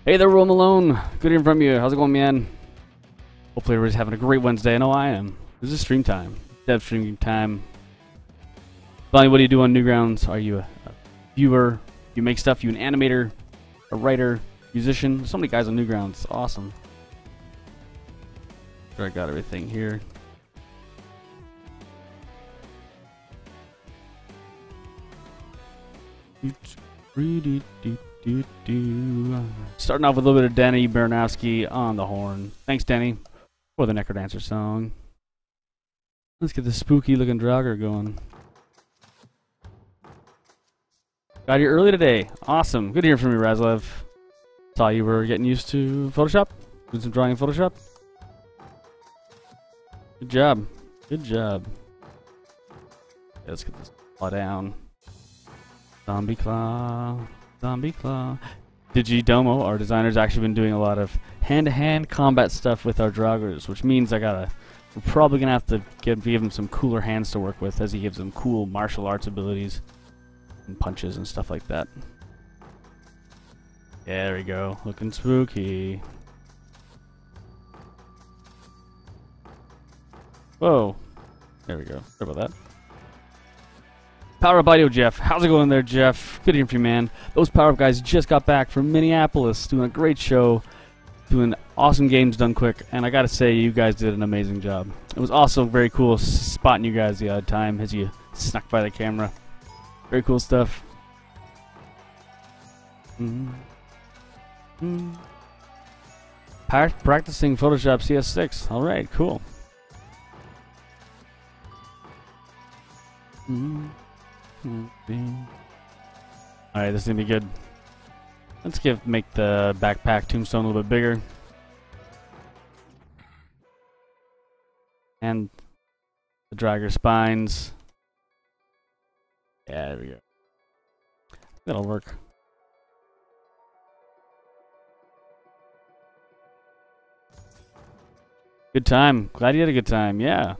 Hey there, Will Malone. Good hearing from you. How's it going, man? Hopefully everybody's having a great Wednesday. I know I am. This is stream time. Dev stream time. Bonnie, what do you do on Newgrounds? Are you a viewer? You make stuff? You an animator? A writer? Musician? There's so many guys on Newgrounds. It's awesome. Sure, I got everything here. Starting off with a little bit of Danny Baranowski on the horn. Thanks, Danny, for the Necrodancer song. Let's get the spooky looking Draugr going. Got here early today. Awesome. Good to hear from you, Razlev. Saw you were getting used to Photoshop. Doing some drawing in Photoshop. Good job. Good job. Yeah, let's get this claw down. Zombie Claw. Zombie Claw. Digidomo, our designer's actually been doing a lot of hand-to-hand combat stuff with our Draugrs, which means we're probably gonna have to give him some cooler hands to work with, as he gives them cool martial arts abilities and punches and stuff like that. Yeah, there we go, looking spooky. Whoa, there we go. Sorry about that. Power Up Audio, Jeff. How's it going there, Jeff? Good to hear from you, man. Those Power Up guys just got back from Minneapolis, doing a great show, doing awesome games done quick, and I gotta say, you guys did an amazing job. It was also very cool spotting you guys the odd time as you snuck by the camera. Very cool stuff. Practicing Photoshop CS6. All right, cool. Alright, this is gonna be good. Let's make the backpack tombstone a little bit bigger. And the Draugr spines. Yeah, there we go. That'll work. Good time. Glad you had a good time. Yeah.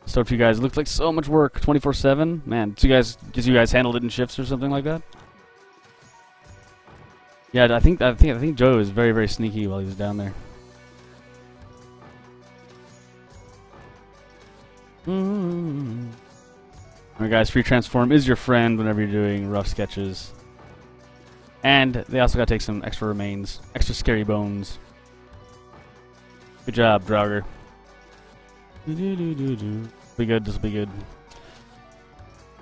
Stoked for you guys. It looked like so much work. 24/7. Man, did you guys handle it in shifts or something like that? Yeah, I think Joe was very, very sneaky while he was down there. Alright, guys. Free Transform is your friend whenever you're doing rough sketches. And they also got to take some extra remains, extra scary bones. Good job, Draugr. Be good, this will be good.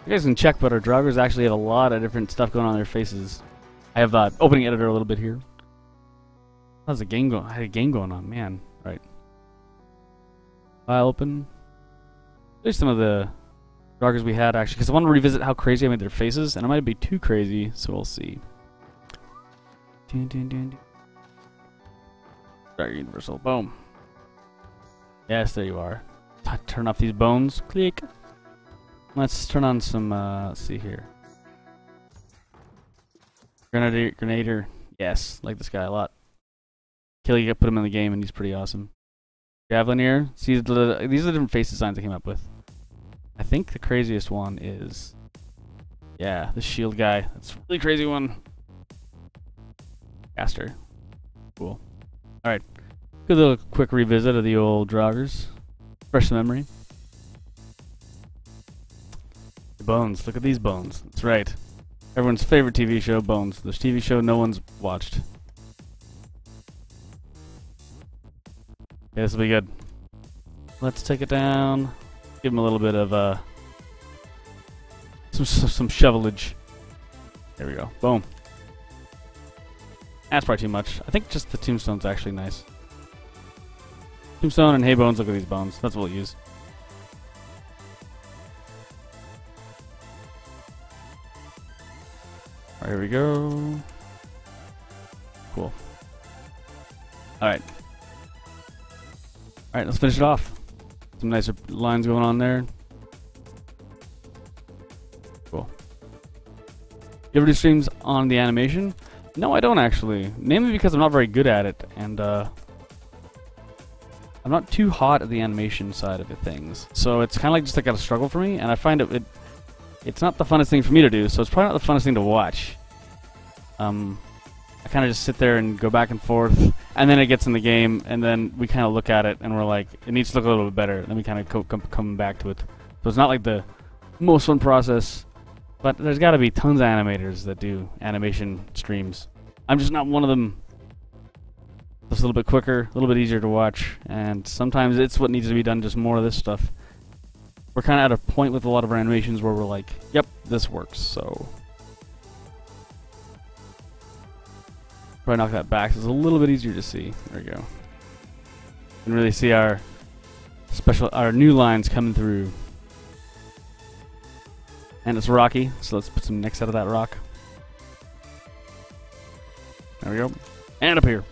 You guys can check, but our Draugrs actually have a lot of different stuff going on in their faces. I have opening editor a little bit here. How's a game going? I had a game going on, man. Right. File open. There's some of the Draugrs we had actually, because I want to revisit how crazy I made their faces, and it might be too crazy, so we'll see. Draugr Universal. Boom. Yes, there you are. Turn off these bones. Click. Let's turn on some, let's see here. Grenadier. Yes, like this guy a lot. Killy, you put him in the game and he's pretty awesome. Javelineer. See, these are the different face designs I came up with. I think the craziest one is, yeah, the shield guy. That's a really crazy one. Caster. Cool. Alright. Good little quick revisit of the old Draugrs. Fresh memory. The bones. Look at these bones. That's right. Everyone's favorite TV show, Bones. This TV show no one's watched. Yeah, this will be good. Let's take it down. Give him a little bit of some shovelage. There we go. Boom. That's probably too much. I think just the tombstone's actually nice. Tombstone and hey bones, look at these bones. That's what we'll use. Alright, here we go. Cool. Alright. Alright, let's finish it off. Some nicer lines going on there. Cool. You ever do streams on the animation? No, I don't actually. Mainly because I'm not very good at it, and I'm not too hot at the animation side of things. So it's kind of like just like a struggle for me, and I find it's not the funnest thing for me to do, so it's probably not the funnest thing to watch. I kind of just sit there and go back and forth, and then it gets in the game, and then we kind of look at it, and we're like, it needs to look a little bit better. Then we kind of come back to it. So it's not like the most fun process, but there's got to be tons of animators that do animation streams. I'm just not one of them. It's a little bit quicker, a little bit easier to watch, and sometimes it's what needs to be done, just more of this stuff. We're kind of at a point with a lot of our animations where we're like, yep, this works, so... Probably knock that back so it's a little bit easier to see. There we go. You can really see our new lines coming through. And it's rocky, so let's put some nicks out of that rock. There we go. And up here.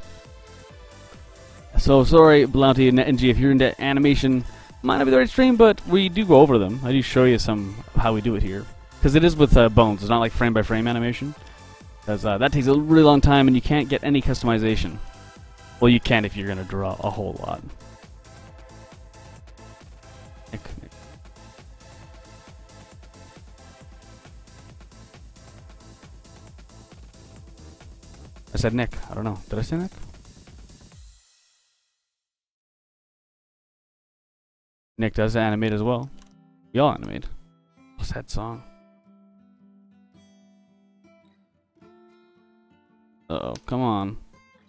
So sorry, Bounty and NG, if you're into animation, might not be the right stream, but we do go over them. I do show you some of how we do it here. Because it is with bones, it's not like frame by frame animation. Because that takes a really long time and you can't get any customization. Well, you can if you're going to draw a whole lot. Nick. I said Nick. I don't know. Did I say Nick? Nick does animate as well. We all animate. What's that song? Uh-oh, come on.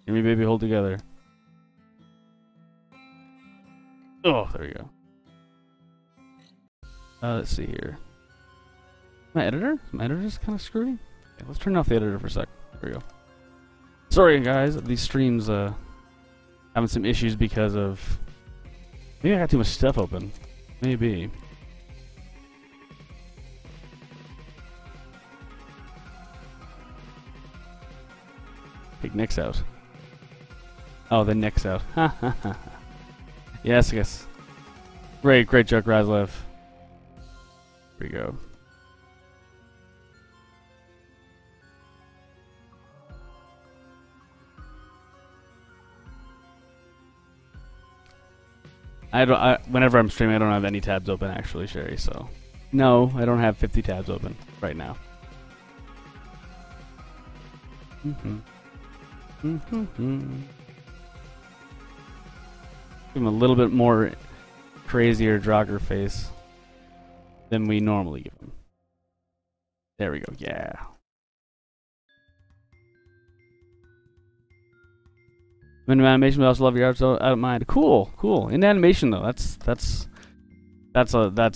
Hear me, baby, hold together. Oh, there we go. Let's see here. My editor? My editor's kind of screwy. Okay, let's turn off the editor for a sec. There we go. Sorry, guys. These streams having some issues because of... Maybe I got too much stuff open. Maybe. Take Nick's out. Oh, the Nick's out. Ha ha ha. Yes, yes. Great joke, Razlev. Here we go. Whenever I'm streaming, I don't have any tabs open, actually, Sherry, so... No, I don't have 50 tabs open right now. Give him a little bit more crazier Draugr face than we normally give him. There we go, yeah. In animation, we also love your art, so I don't mind. Cool. In animation, though, that's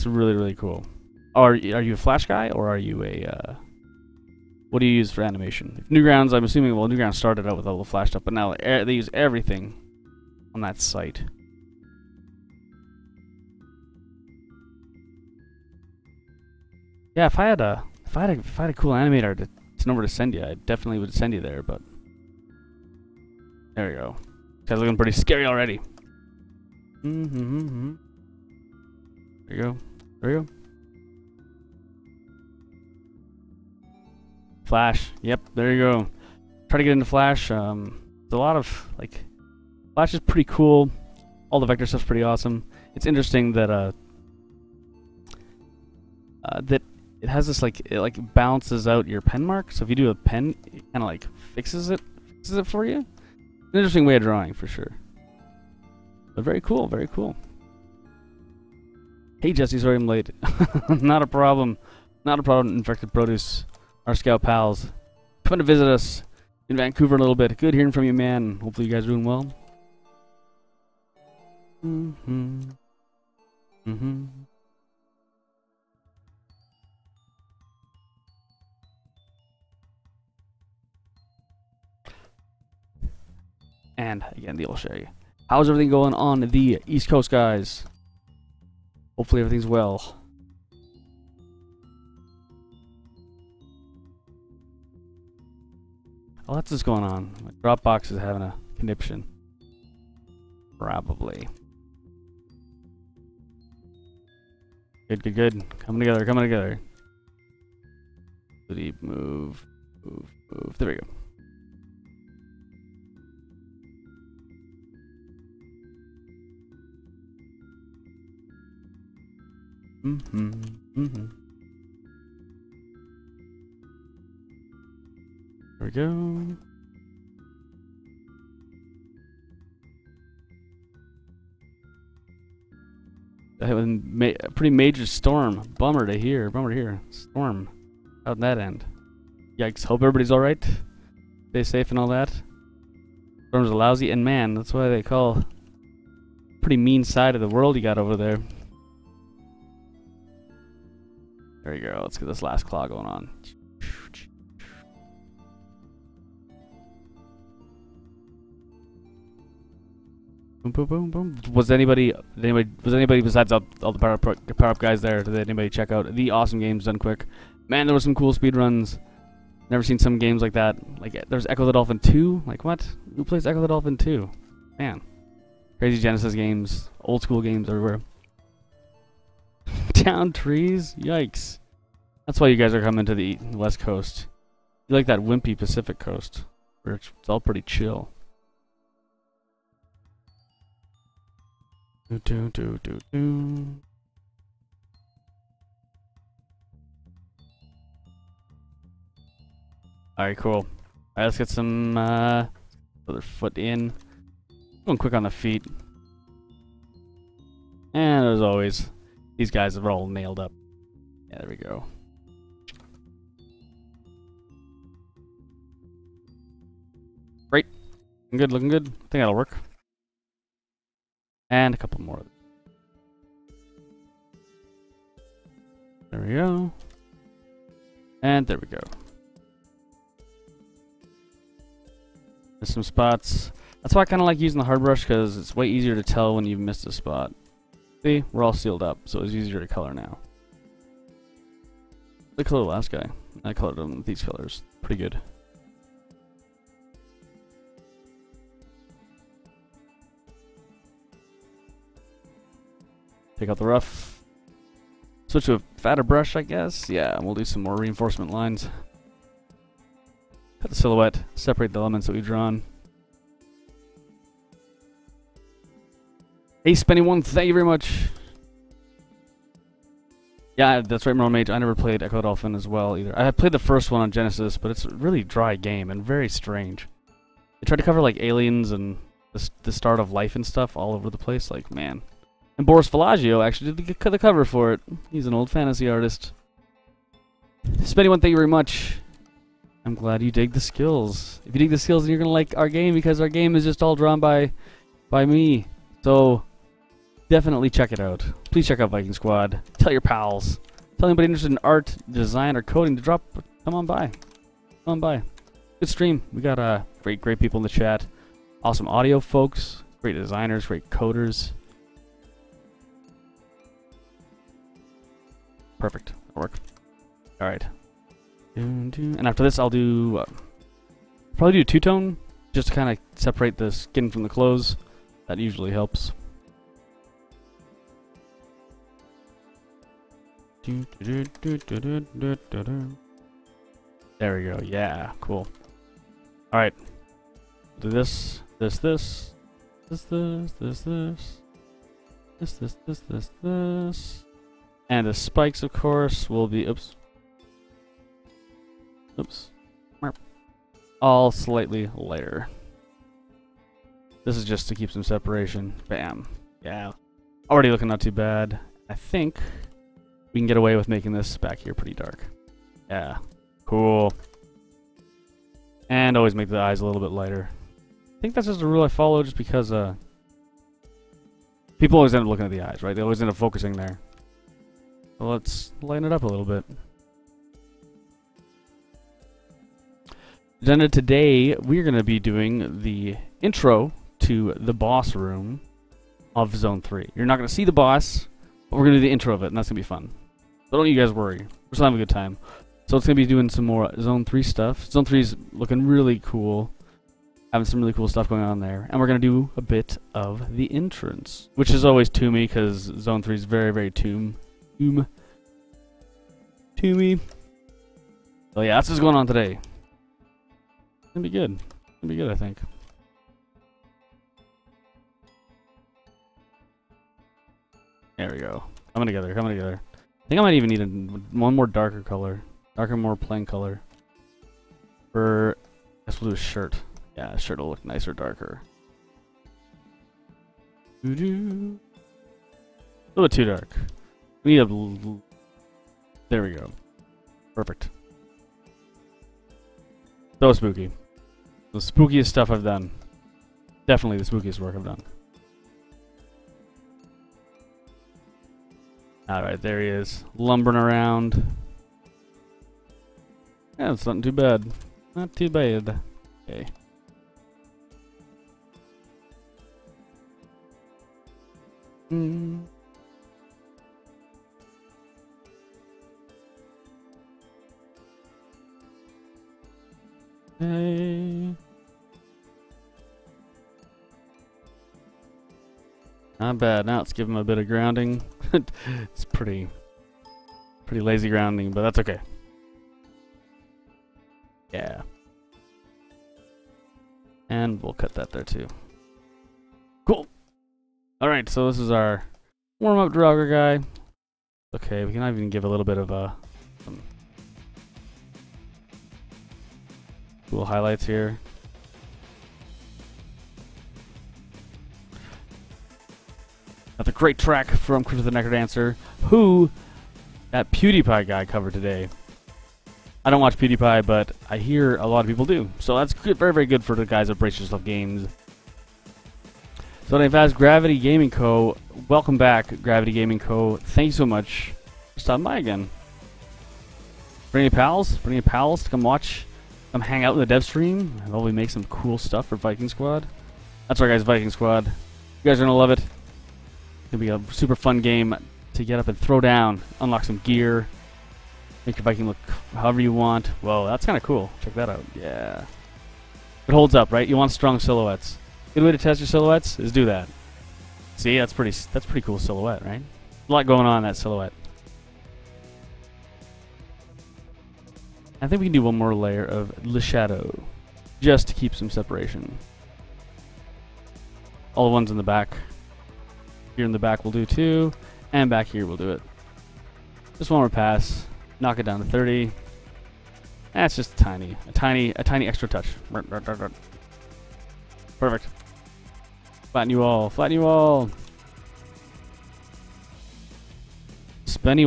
really cool. Are you a Flash guy, or are you a what do you use for animation? If Newgrounds, I'm assuming, well, Newgrounds started out with all the Flash stuff, but now they use everything on that site. Yeah, if I had a cool animator to number to send you, I definitely would send you there, but. There we go. Guy's looking pretty scary already. There you go. There you go. Flash. Yep, there you go. Try to get into Flash. There's a lot of, like... Flash is pretty cool. All the vector stuff's pretty awesome. It's interesting that, that it has this, like... It, like, balances out your pen mark. So if you do a pen, it kind of, like, fixes it for you. An interesting way of drawing, for sure. But very cool, very cool. Hey, Jesse, sorry I'm late. Not a problem. Not a problem, Infected Produce. Our scout pals. Coming to visit us in Vancouver a little bit. Good hearing from you, man. Hopefully you guys are doing well. And again, the old Sherry. How's everything going on the East Coast, guys? Hopefully everything's well. Oh, that's what's going on. My Dropbox is having a conniption. Probably. Good. Coming together. Deep move. There we go. There we go. A pretty major storm. Bummer to hear. Bummer to hear. Storm. How'd that end? Yikes. Hope everybody's alright. Stay safe and all that. Storms are lousy, and man, that's why they call pretty mean side of the world you got over there. There you go. Let's get this last claw going on. Boom, boom, boom, boom. Was anybody besides all the power up guys there? Did anybody check out the Awesome Games Done Quick? Man, there were some cool speed runs. Never seen some games like that. Like there's Echo the Dolphin 2. Like what? Who plays Echo the Dolphin 2? Man, crazy Genesis games, old school games everywhere. Down trees. Yikes. That's why you guys are coming to the West Coast. You like that wimpy Pacific Coast, where it's all pretty chill. Do, do, do, do. Alright, cool. Alright, let's get some other foot in. Going quick on the feet. And as always, these guys are all nailed up. Yeah, there we go. Great. Looking good, looking good. I think that'll work. And a couple more. There we go. And there we go. There's some spots. That's why I kind of like using the hard brush, because it's way easier to tell when you've missed a spot. See, we're all sealed up, so it's easier to color now. The color the last guy. I colored him with these colors. Pretty good. Take out the rough. Switch to a fatter brush, I guess. Yeah, and we'll do some more reinforcement lines. Cut the silhouette. Separate the elements that we've drawn. Hey, Spenny1, thank you very much. Yeah, that's right, Merle Mage. I never played Echo Dolphin as well either. I have played the first one on Genesis, but it's a really dry game and very strange. They tried to cover like aliens and the start of life and stuff all over the place. Like, man. And Boris Falagio actually did the cover for it. He's an old fantasy artist. Spenny1, thank you very much. I'm glad you dig the skills. If you dig the skills, then you're gonna like our game, because our game is just all drawn by me. So definitely check it out. Please check out Viking Squad. Tell your pals. Tell anybody interested in art, design, or coding to drop. Come on by. Come on by. Good stream. We got great people in the chat. Awesome audio folks. Great designers. Great coders. Perfect. That'll work. All right. And after this, I'll do probably do a two-tone, just to kind of separate the skin from the clothes. That usually helps. There we go. Yeah, cool. All right. Do this, and the spikes, of course, will be oops, all slightly lighter. This is just to keep some separation. Bam. Yeah. Already looking not too bad. I think we can get away with making this back here pretty dark. Yeah. Cool. And always make the eyes a little bit lighter. I think that's just a rule I follow, just because people always end up looking at the eyes, right? They always end up focusing there. So let's lighten it up a little bit. Agenda today, we're going to be doing the intro to the boss room of Zone 3. You're not going to see the boss, but we're going to do the intro of it, and that's going to be fun. So don't you guys worry. We're still having a good time. So it's going to be doing some more Zone 3 stuff. Zone 3 is looking really cool. Having some really cool stuff going on there. And we're going to do a bit of the entrance, which is always Toomy, because Zone 3 is very, very Toomy. So yeah, that's what's going on today. It's going to be good. It's going to be good, I think. There we go. Coming together, coming together. I think I might even need one more darker color. Darker, more plain color. For, I guess we'll do a shirt. Yeah, a shirt will look nicer, darker. Doo-doo. A little bit too dark. We need a... There we go. Perfect. So spooky. The spookiest stuff I've done. Definitely the spookiest work I've done. Alright, there he is. Lumbering around. Yeah, it's not too bad. Not too bad. Okay. Hey. Not bad. Now let's give him a bit of grounding. It's pretty lazy grounding, but that's okay. Yeah. And we'll cut that there too. Cool. Alright, so this is our warm-up Draugr guy. Okay, we can even give a little bit of some cool highlights here. That's a great track from Crypt of the Necrodancer, who that PewDiePie guy covered today. I don't watch PewDiePie, but I hear a lot of people do. So that's good, very, very good for the guys at Brace Yourself Games. So they've asked Gravity Gaming Co. Welcome back, Gravity Gaming Co. Thank you so much for stopping by again. Bring your pals to come watch, come hang out in the dev stream, and while we make some cool stuff for Viking Squad. That's right, guys, Viking Squad. You guys are gonna love it. It's gonna be a super fun game to get up and throw down, unlock some gear, make your Viking look however you want. Whoa, that's kind of cool. Check that out. Yeah. It holds up, right? You want strong silhouettes. Good way to test your silhouettes is do that. See, that's pretty cool silhouette, right? A lot going on in that silhouette. I think we can do one more layer of Le Shadow, just to keep some separation. All the ones in the back. Here in the back we'll do too, and back here we'll do it. Just one more pass, knock it down to 30. That's just a tiny extra touch. Perfect. Flatten you all, Spenny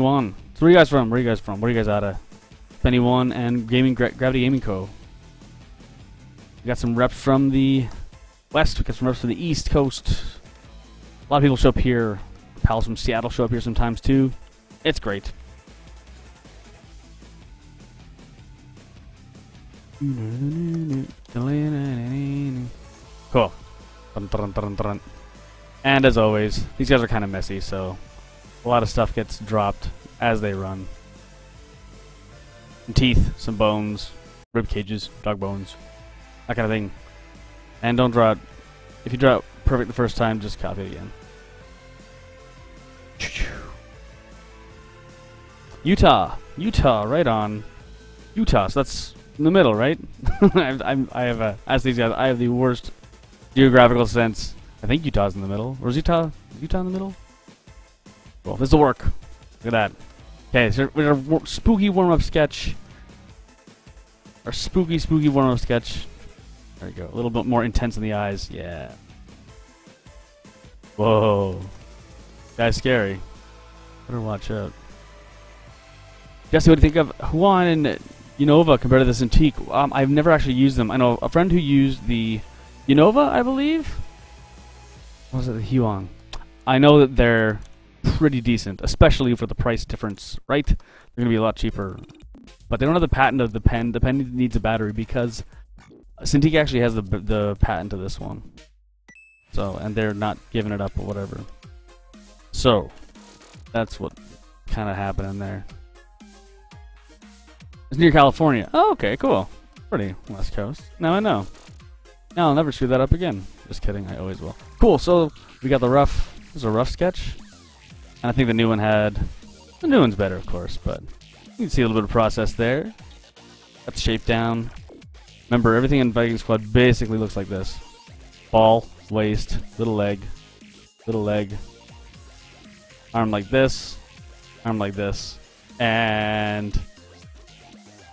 One. So where are you guys from? Where are you guys out of? Spenny One and Gravity Gaming Co. We got some reps from the west. We got some reps from the east coast. A lot of people show up here. Pals from Seattle show up here sometimes too. It's great. Cool. And as always, these guys are kind of messy, so a lot of stuff gets dropped as they run. Some teeth, some bones, rib cages, dog bones, that kind of thing. And don't draw it. If you draw it perfect the first time, just copy it again. Utah, right on. Utah, so that's in the middle, right? I have ask these guys. I have the worst geographical sense. I think Utah's in the middle. Or is Utah in the middle? Well, this will work. Look at that. Okay, so we have our spooky warm-up sketch. Our spooky warm-up sketch. There we go. A little bit more intense in the eyes. Yeah. Whoa. Guy's scary. Better watch out. Jesse, what do you think of Huan and Unova compared to the Cintiq? I've never actually used them. I know a friend who used the Unova, I believe. What was it? The Huan. I know that they're pretty decent, especially for the price difference, right? They're going to be a lot cheaper. But they don't have the patent of the pen. The pen needs a battery because Cintiq actually has the patent to this one. So, and they're not giving it up or whatever. So, that's what kind of happened in there. It's near California. Oh, okay, cool. Pretty West Coast. Now I know. Now I'll never screw that up again. Just kidding, I always will. Cool, so we got the rough. This is a rough sketch. And I think the new one had... The new one's better, of course, but you can see a little bit of process there. Got the shape down. Remember, everything in Viking Squad basically looks like this. Ball, waist, little leg, arm like this, and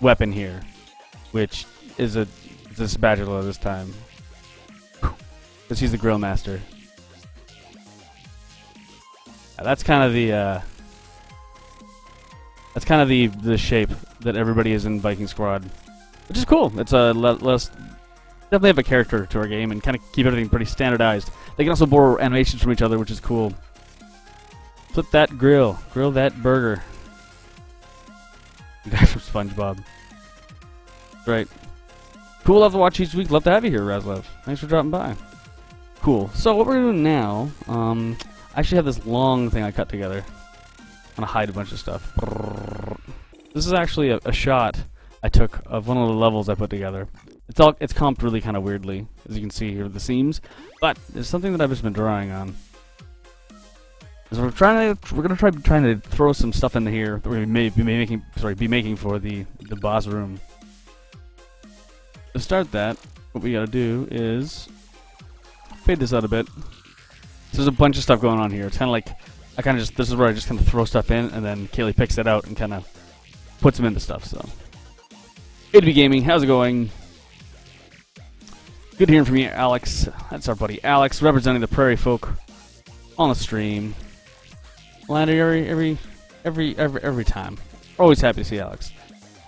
weapon here, which is a spatula this time. Because he's the grill master. That's kind of the shape that everybody is in Viking Squad, which is cool. It's less definitely have a character to our game and kind of keep everything pretty standardized. They can also borrow animations from each other, which is cool. Flip that grill that burger. The guy from SpongeBob. Right. Cool, love to watch each week. Love to have you here, Razlev. Thanks for dropping by. Cool. So what we're doing now, I actually have this long thing I cut together. I'm gonna hide a bunch of stuff. This is actually a shot I took of one of the levels I put together. It's comped really kind of weirdly, as you can see here with the seams, but it's something that I've just been drawing on. So we're gonna try to throw some stuff in here that we may be making for the boss room. To start that, what we gotta do is fade this out a bit. So there's a bunch of stuff going on here. It's kind of like this is where I just kind of throw stuff in, and then Kaylee picks it out and kind of puts them into stuff. So, A2B Gaming, how's it going? Good hearing from you, Alex. That's our buddy Alex, representing the Prairie Folk on the stream. Landed every time. Always happy to see Alex.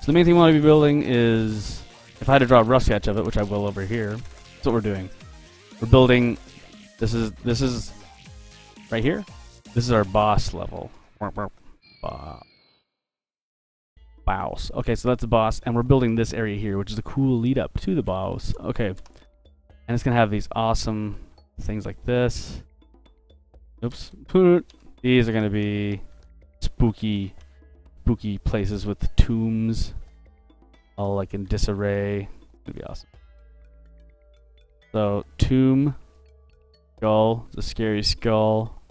So the main thing we want to be building is, if I had to draw a rough sketch of it, which I will over here, that's what we're doing. We're building. This is right here. This is our boss level. Boss. Okay, so that's the boss, and we're building this area here, which is a cool lead up to the boss. Okay, and it's gonna have these awesome things like this. Oops. These are gonna be spooky places with tombs, all like in disarray. It's gonna be awesome. So tomb, skull, the scary skull,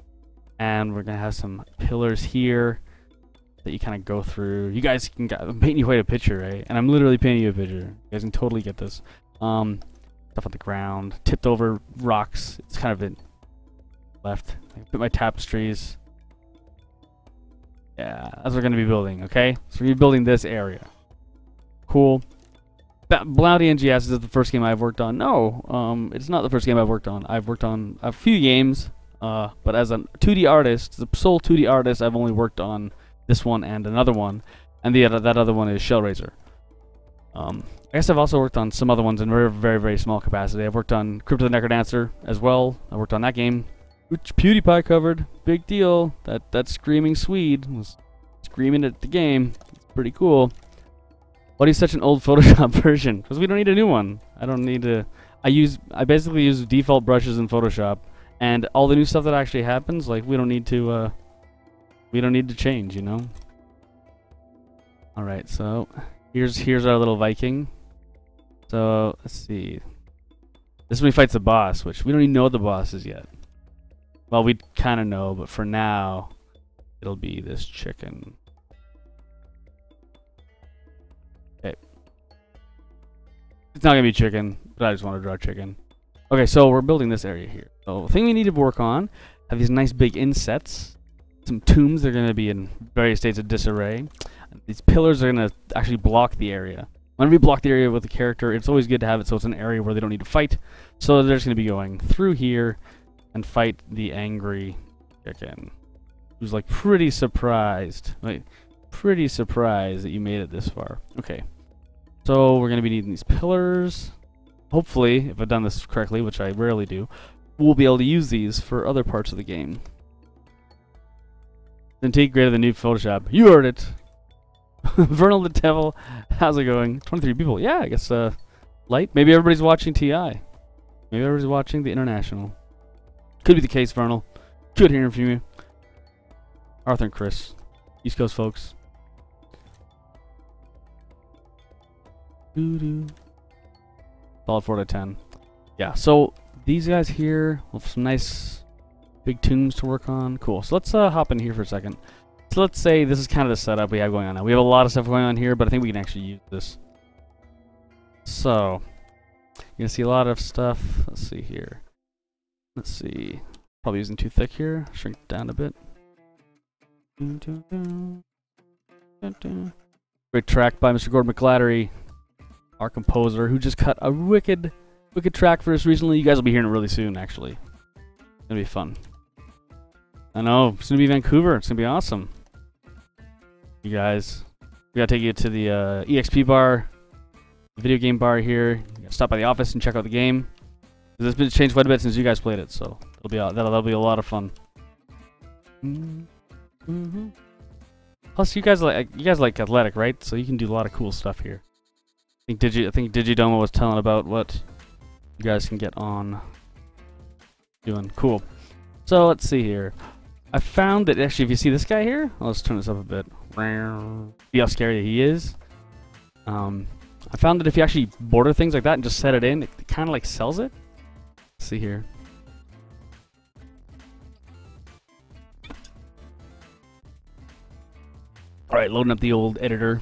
and we're gonna have some pillars here that you kind of go through. You guys can. I'm painting you quite a picture, right? And I'm literally painting you a picture. You guys can totally get this. Stuff on the ground, tipped over rocks. It's kind of in left. I put my tapestries. Yeah, that's what we're gonna be building. Okay, so we're gonna be building this area. Cool. Bloody NGS is the first game I've worked on. No, it's not the first game I've worked on. I've worked on a few games, but as a 2D artist, the sole 2D artist, I've only worked on this one and another one, and that other one is Shellraiser. I guess I've also worked on some other ones in very small capacity. I've worked on Crypt of the Necrodancer as well. I worked on that game, which PewDiePie covered. Big deal. That screaming Swede was screaming at the game. It's pretty cool. Why do you such an old Photoshop version? Because we don't need a new one. I don't need to. I basically use default brushes in Photoshop, and all the new stuff that actually happens, like we don't need to change, you know. All right, so here's our little Viking. So let's see. This is when he fights the boss, which we don't even know what the boss is yet. Well, we kind of know, but for now, it'll be this chicken. Okay. It's not gonna be chicken, but I just want to draw chicken. Okay, so we're building this area here. So the thing we need to work on have these nice big insets. Some tombs that are going to be in various states of disarray. These pillars are going to actually block the area. Whenever we block the area with a character, it's always good to have it so it's an area where they don't need to fight. So they're just going to be going through here and fight the angry chicken, who's like pretty surprised. Like, pretty surprised that you made it this far. Okay, so we're going to be needing these pillars. Hopefully, if I've done this correctly, which I rarely do, we'll be able to use these for other parts of the game. Cintiq greater than new Photoshop. You heard it. Vernal the Devil, how's it going? 23 people. Yeah, I guess light. Maybe everybody's watching TI. Maybe everybody's watching the International. Could be the case, Vernal. Good hearing from you. Arthur and Chris, East Coast folks. Solid 4 out of 10. Yeah. So these guys here with some nice big tombs to work on. Cool. So let's hop in here for a second. So let's say this is kind of the setup we have going on now. We have a lot of stuff going on here, but I think we can actually use this. So you're gonna see a lot of stuff. Let's see here. Let's see. Probably using too thick here. Shrink it down a bit. Great track by Mr. Gordon McGlattery, our composer, who just cut a wicked track for us recently. You guys will be hearing it really soon, actually. It's gonna be fun. I know. It's gonna be Vancouver. It's gonna be awesome. You guys, we gotta take you to the EXP bar, video game bar here. You gotta stop by the office and check out the game. It's been changed quite a bit since you guys played it, so that'll be a lot of fun. Plus, you guys like athletic, right? So you can do a lot of cool stuff here. I think Digidomo was telling about what you guys can get on doing. Cool. So let's see here. I found that actually, if you see this guy here, let's turn this up a bit. See how scary he is. I found that if you actually border things like that and just set it in, it kind of like sells it. Let's see here. All right, loading up the old editor.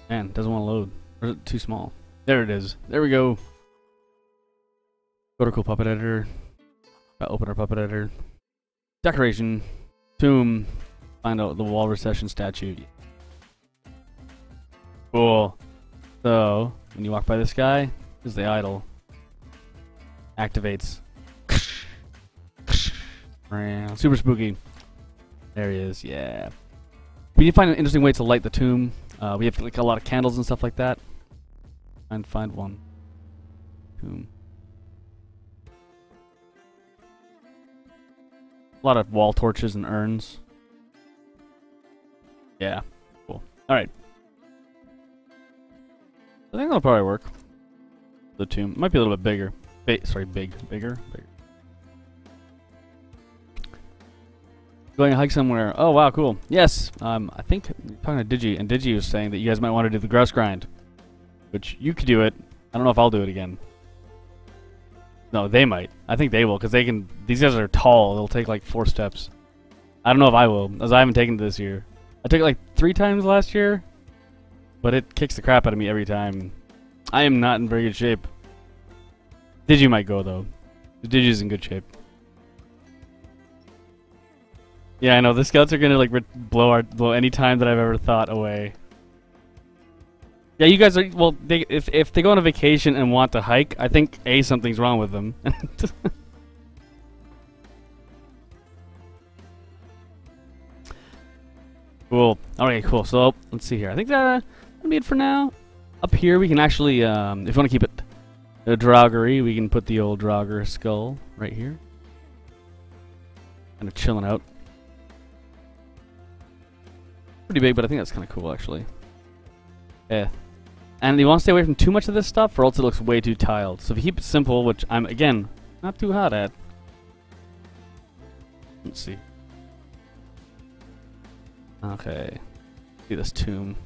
Man, doesn't want to load. Or is it too small? There it is. There we go. Go to Cool Puppet Editor. Open our Puppet Editor. Decoration. Tomb. Find out the wall recession statue. Cool. So, when you walk by this guy, this is the idol. Activates. Super spooky. There he is, yeah. We need to find an interesting way to light the tomb. We have like a lot of candles and stuff like that. And find one. Tomb. A lot of wall torches and urns. Yeah, cool. Alright. I think that'll probably work. The tomb might be a little bit bigger. Bigger. Going to hike somewhere. Oh wow, cool. Yes. I think you're talking to Digi, and Digi was saying that you guys might want to do the grouse grind, which you could do it. I don't know if I'll do it again. No, they might. I think they will, because they can. These guys are tall. They'll take like 4 steps. I don't know if I will, as I haven't taken it this year. I took it like 3 times last year, but it kicks the crap out of me every time. I am not in very good shape. Digi might go though. Digi's in good shape. Yeah, I know the scouts are gonna like blow any time that I've ever thought away. Yeah, you guys are well. If they go on a vacation and want to hike, I think something's wrong with them. Cool. Alright, cool. So let's see here. I think that'll be it for now. Up here, we can actually, if you want to keep it a Draugery, we can put the old Draugr skull right here. Kind of chilling out. Pretty big, but I think that's kind of cool, actually. Yeah. And you want to stay away from too much of this stuff, or else it looks way too tiled. So if you keep it simple, which I'm, again, not too hot at. Let's see. Okay. See this tomb.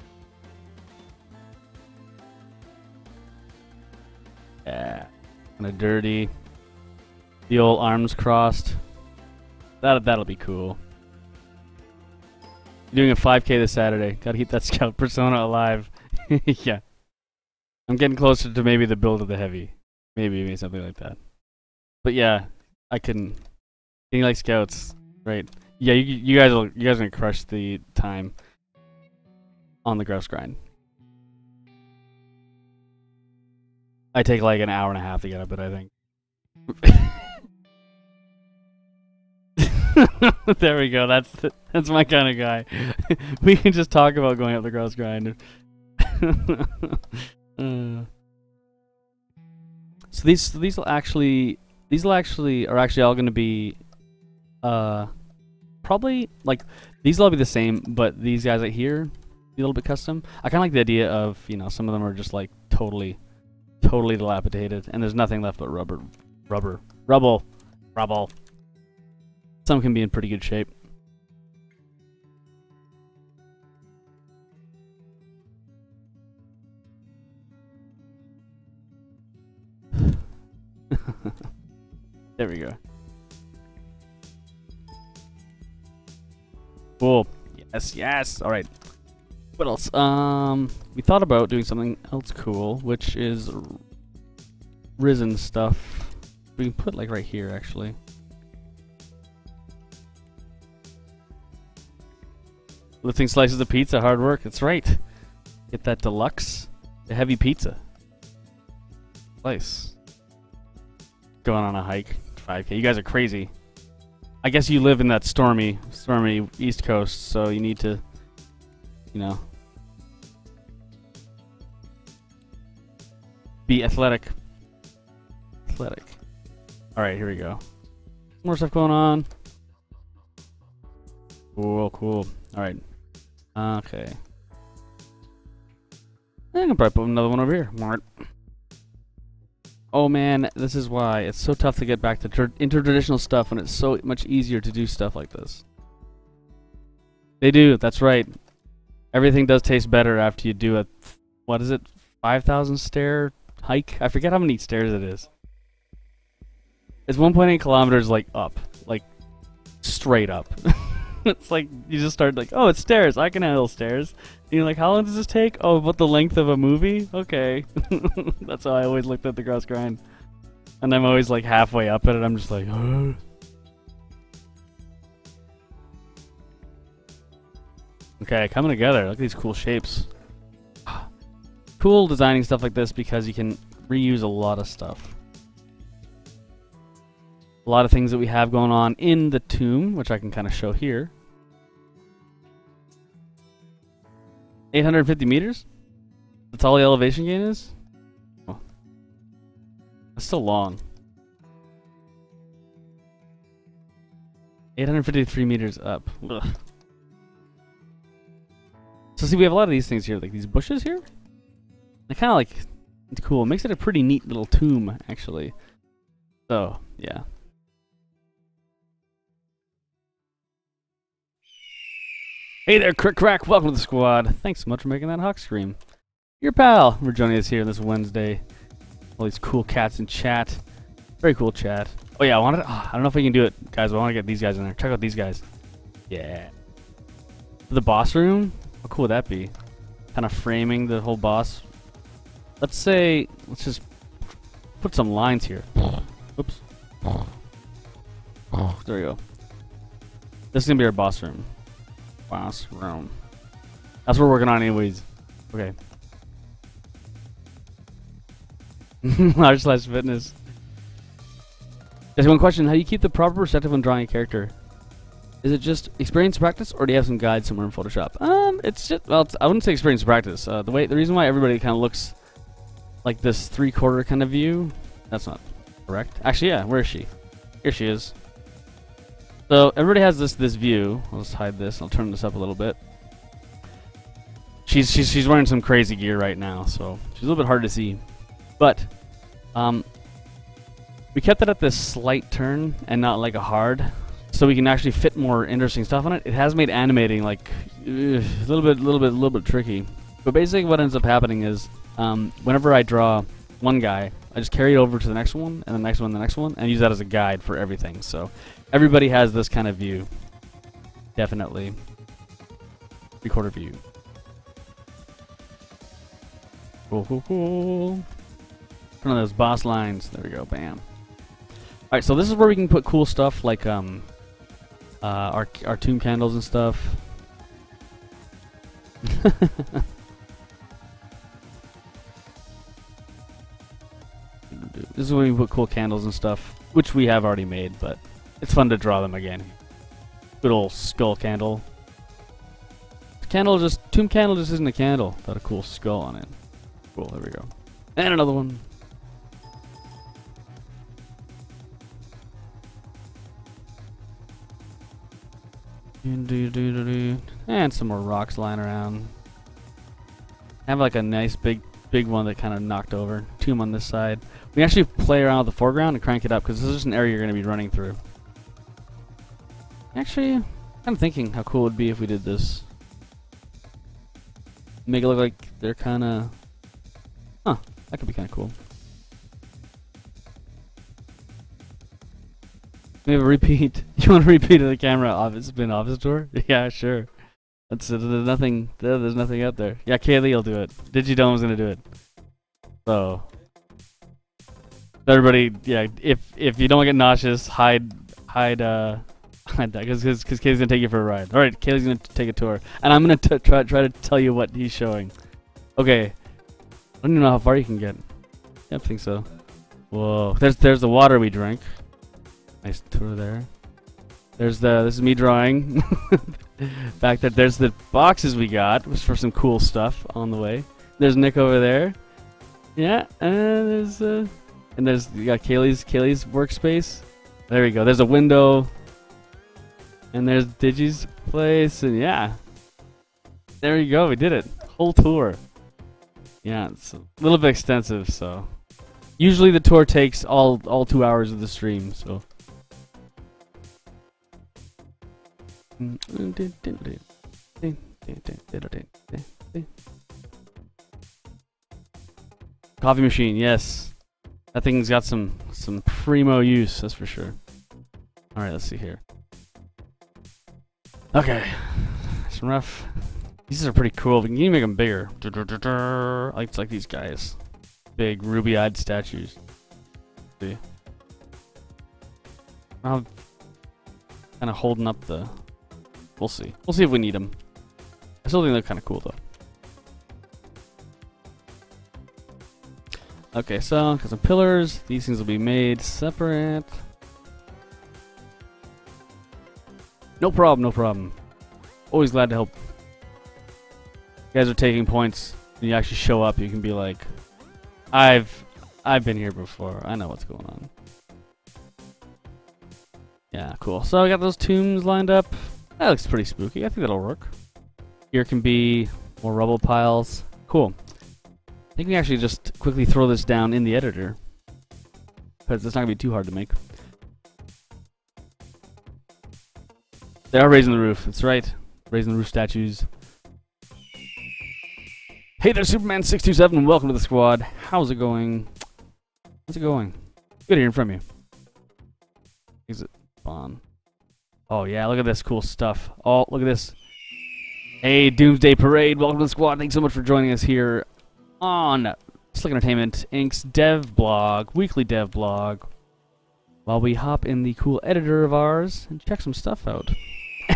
Yeah. Kind of dirty. The old arms crossed. That'll be cool. You're doing a 5K this Saturday. Gotta keep that scout persona alive. Yeah. I'm getting closer to maybe the build of the heavy. Maybe something like that. But yeah, I couldn't. Getting like scouts, right? Yeah, you guys are gonna crush the time on the grouse grind. I take like an hour and a half to get up it, I think. There we go. That's my kind of guy. We can just talk about going up the grouse grind. So these will actually are actually all going to be probably like these will all be the same, but these guys right here be a little bit custom. I kind of like the idea of, you know, some of them are just like totally dilapidated and there's nothing left but rubble. Some can be in pretty good shape. There we go. Cool. Yes. All right. What else? We thought about doing something else cool, which is Risen stuff. We can put like right here, actually. Lifting slices of pizza, hard work. That's right. Get that deluxe, the heavy pizza. Slice. Going on a hike. 5K. You guys are crazy. I guess you live in that stormy East Coast, so you need to, you know, be athletic. Athletic. All right, here we go. More stuff going on. Cool, cool. All right. Okay. I can probably put another one over here. Oh man, this is why it's so tough to get back to intertraditional stuff when it's so much easier to do stuff like this. They do, that's right. Everything does taste better after you do a, what is it, 5,000 stair hike? I forget how many stairs it is. It's 1.8 kilometers, like, up. Like, straight up. It's like, you just start like, oh, it's stairs, I can handle stairs. And you're like, how long does this take? Oh, about the length of a movie? Okay. That's how I always looked at the cross grind. And I'm always like halfway up at it, I'm just like, oh. Okay, coming together. Look at these cool shapes. Cool designing stuff like this because you can reuse a lot of stuff. A lot of things that we have going on in the tomb, which I can kind of show here. 850 meters? That's all the elevation gain is? Oh. That's still long. 853 meters up. Ugh. So see, we have a lot of these things here, like these bushes here. They're kind of like, it's cool. It makes it a pretty neat little tomb, actually. So, yeah. Hey there, Crick Crack. Welcome to the squad. Thanks so much for making that hawk scream. Your pal, we're joining us here this Wednesday. All these cool cats in chat. Very cool chat. Oh yeah, I don't know if we can do it, guys, but I want to get these guys in there. Check out these guys. Yeah. The boss room? How cool would that be? Kind of framing the whole boss. Let's just put some lines here. Oops. There we go. This is going to be our boss room. Boss room. That's what we're working on anyways. Okay. Large/fitness. Just one question. How do you keep the proper perspective when drawing a character? Is it just experience practice, or do you have some guides somewhere in Photoshop? It's just, well, I wouldn't say experience practice. The reason why everybody kind of looks like this 3/4 kind of view, that's not correct. Actually, yeah, where is she? Here she is. So everybody has this view. I'll just hide this. I'll turn this up a little bit. She's wearing some crazy gear right now, so she's a little bit hard to see. But we kept it at this slight turn and not like a hard, so we can actually fit more interesting stuff on it. It has made animating like a little bit tricky. But basically, what ends up happening is whenever I draw one guy, I just carry it over to the next one, and the next one, and the next one, and use that as a guide for everything. So everybody has this kind of view. Definitely. 3/4 view. Cool, cool, cool. One of those boss lines. There we go. Bam. Alright, so this is where we can put cool stuff like our tomb candles and stuff. This is where we put cool candles and stuff, which we have already made, but it's fun to draw them again. Good old skull candle. Tomb candle just isn't a candle, got a cool skull on it. Cool, there we go. And another one. And some more rocks lying around. I have like a nice big one that kind of knocked over. Tomb on this side. We can actually play around with the foreground and crank it up because this is just an area you're going to be running through. Actually, I'm thinking how cool it would be if we did this. Make it look like they're kind of... Huh, that could be kind of cool. Maybe a repeat. You want to repeat of the camera spin office tour? Yeah, sure. There's nothing out there. Yeah, Kaylee will do it. Digidome's gonna do it. So everybody, yeah. If you don't get nauseous, hide that because Kaylee's gonna take you for a ride. All right, Kaylee's gonna take a tour, and I'm gonna try to tell you what he's showing. Okay. I don't even know how far you can get. Yeah, I think so. Whoa. There's the water we drank. Nice tour there. There's this is me drawing. Back there, there's the boxes we got, was for some cool stuff on the way. There's Nick over there. Yeah, and there's you got Kaylee's workspace. There we go. There's a window. And there's Digi's place, and yeah. There you go, we did it. Whole tour. Yeah, it's a little bit extensive, so. Usually the tour takes all 2 hours of the stream, so. Coffee machine, yes. That thing's got some primo use, that's for sure. Alright, let's see here. Okay. Some rough. These are pretty cool. We can even make them bigger. It's like these guys. Big ruby-eyed statues. See? I'm kind of holding up the... We'll see. We'll see if we need them. I still think they're kind of cool, though. Okay, so, got some pillars. These things will be made separate. No problem, no problem. Always glad to help. You guys are taking points. When you actually show up, you can be like, I've been here before. I know what's going on. Yeah, cool. So I got those tombs lined up. That looks pretty spooky. I think that'll work. Here can be more rubble piles. Cool. I think we actually just quickly throw this down in the editor, because it's not gonna be too hard to make. They are raising the roof. That's right. Raising the roof statues. Hey there, Superman627. Welcome to the squad. How's it going? How's it going? Good hearing from you. Is it fun? Oh yeah, look at this cool stuff. Oh, look at this. Hey, Doomsday Parade. Welcome to the squad. Thanks so much for joining us here on Slick Entertainment Inc.'s dev blog, weekly dev blog, while we hop in the cool editor of ours and check some stuff out.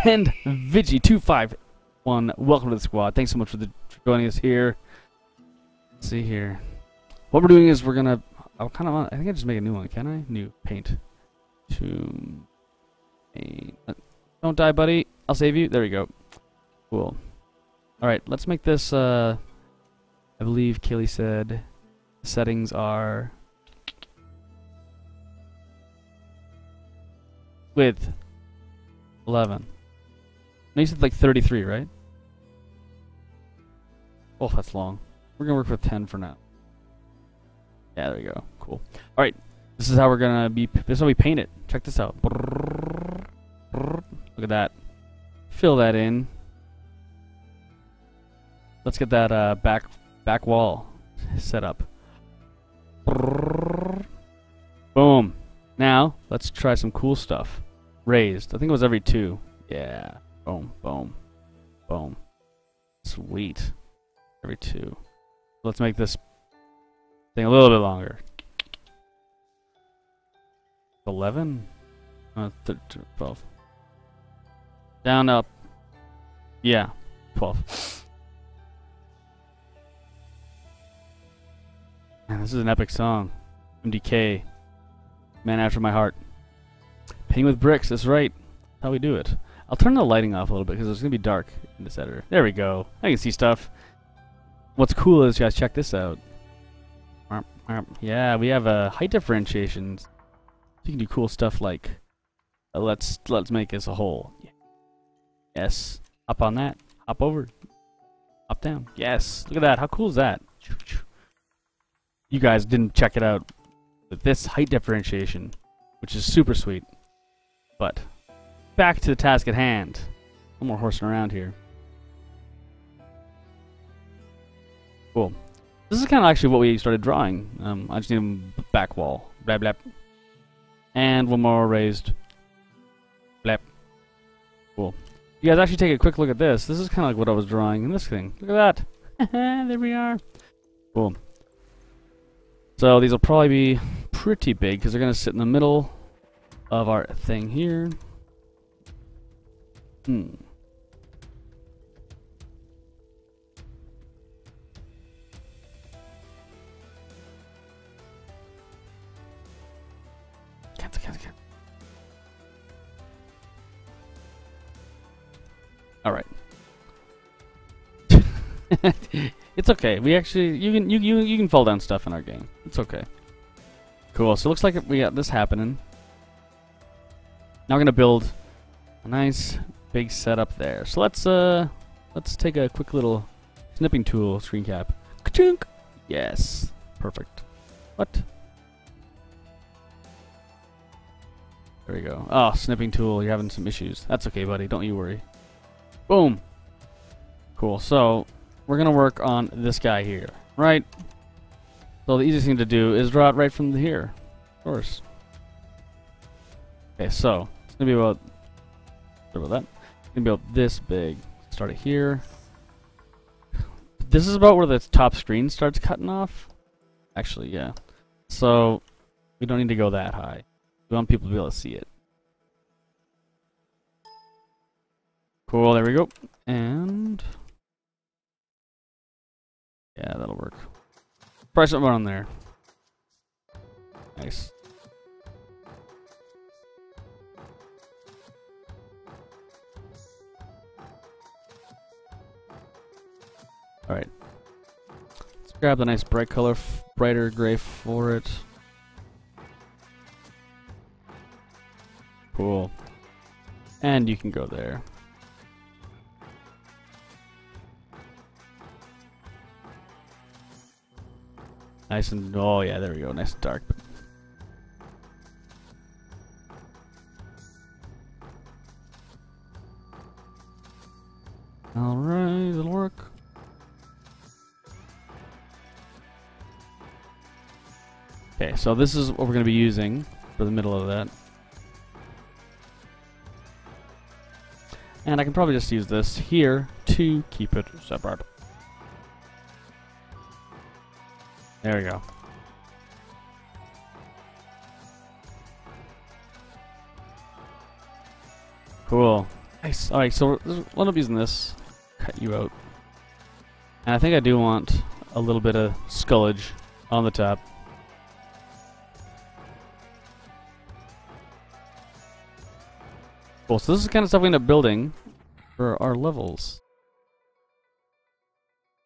And Vigi251, welcome to the squad. Thanks so much for joining us here. Let's see here. What we're doing is we're gonna. I think I just make a new one. Can I? New paint. Tomb. Don't die, buddy. I'll save you. There we go. Cool. All right, let's make this. I believe Kaylee said the settings are width 11. No, you said like 33, right? Oh, that's long. We're gonna work with 10 for now. Yeah, there we go. Cool. All right, this is how we're gonna be. This is how we paint it. Check this out. Look at that. Fill that in. Let's get that back wall set up. Boom. Now let's try some cool stuff. Raised. I think it was every 2. Yeah. Boom. Boom. Boom. Sweet. Every 2. Let's make this thing a little bit longer. 11? 12. Down, up. Yeah. 12. Man, this is an epic song. MDK. Man after my heart. Painting with bricks, that's right. That's how we do it. I'll turn the lighting off a little bit because it's going to be dark in this editor. There we go. I can see stuff. What's cool is, guys, check this out. Yeah, we have height differentiations. You can do cool stuff like, let's make this a hole. Yes. Hop on that. Hop over. Hop down. Yes. Look at that. How cool is that? You guys didn't check it out with this height differentiation, which is super sweet. But back to the task at hand. No more horsing around here. Cool. This is kind of actually what we started drawing. I just need a back wall. Blap blap. And one more raised. Blap. Cool. You guys actually take a quick look at this. This is kind of like what I was drawing in this thing. Look at that. There we are. Cool. So these will probably be pretty big because they're going to sit in the middle of our thing here. It's okay. We actually you can fall down stuff in our game. It's okay. Cool. So it looks like we got this happening. Now we're gonna build a nice big setup there. So let's take a quick little snipping tool screen cap. Ka-chunk! Yes. Perfect. What? There we go. Oh, snipping tool, you're having some issues. That's okay, buddy. Don't you worry. Boom. Cool. So we're gonna work on this guy here, right? So the easiest thing to do is draw it right from here, of course. Okay, so it's gonna be about. Sorry about that. It's gonna be about this big. Start it here. This is about where the top screen starts cutting off. Actually, yeah. So we don't need to go that high. We want people to be able to see it. Cool, there we go. And yeah, that'll work. Try something on there. Nice. Alright. Let's grab the nice bright color, brighter gray for it. Cool. And you can go there. Nice and, oh yeah, there we go, nice and dark. Alright, it'll work. Okay, so this is what we're going to be using for the middle of that. And I can probably just use this here to keep it separate. There we go. Cool. Nice. Alright, so we'll end up using this. Cut you out. And I think I do want a little bit of skullage on the top. Cool, so this is the kind of stuff we end up building for our levels.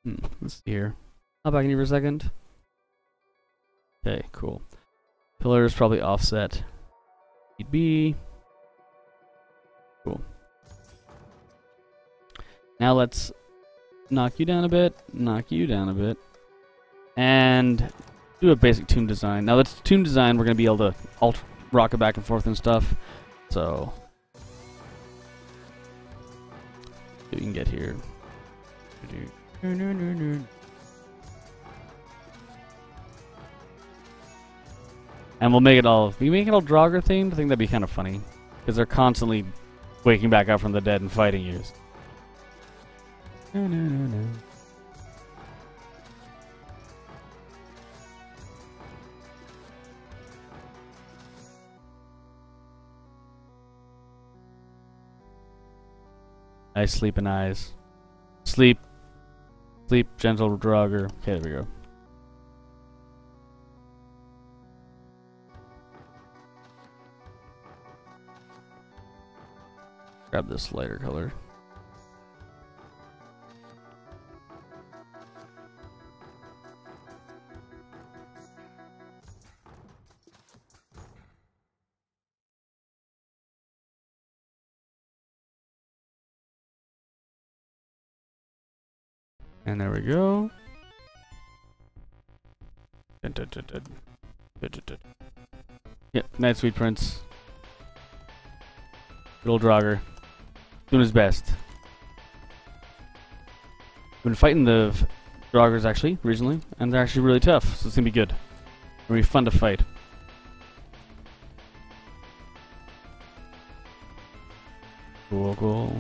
Let's see here. Hop back in here for a second. Okay, cool. Pillars probably offset. B. Cool. Now let's knock you down a bit, knock you down a bit, and do a basic tomb design. Now that's tomb design, we're going to be able to rock it back and forth and stuff. So we can get here. And we'll make it all. We make it all Draugr themed. I think that'd be kind of funny because they're constantly waking back up from the dead and fighting you. Nice sleeping eyes. Sleep. Sleep, gentle Draugr. Okay, there we go. Grab this lighter color. And there we go. Yep, nice sweet prince. Good old Draugr. Doing his best. Been fighting the Draugrs actually recently, and they're actually really tough, so it's gonna be good. It's gonna be fun to fight. Cool, cool.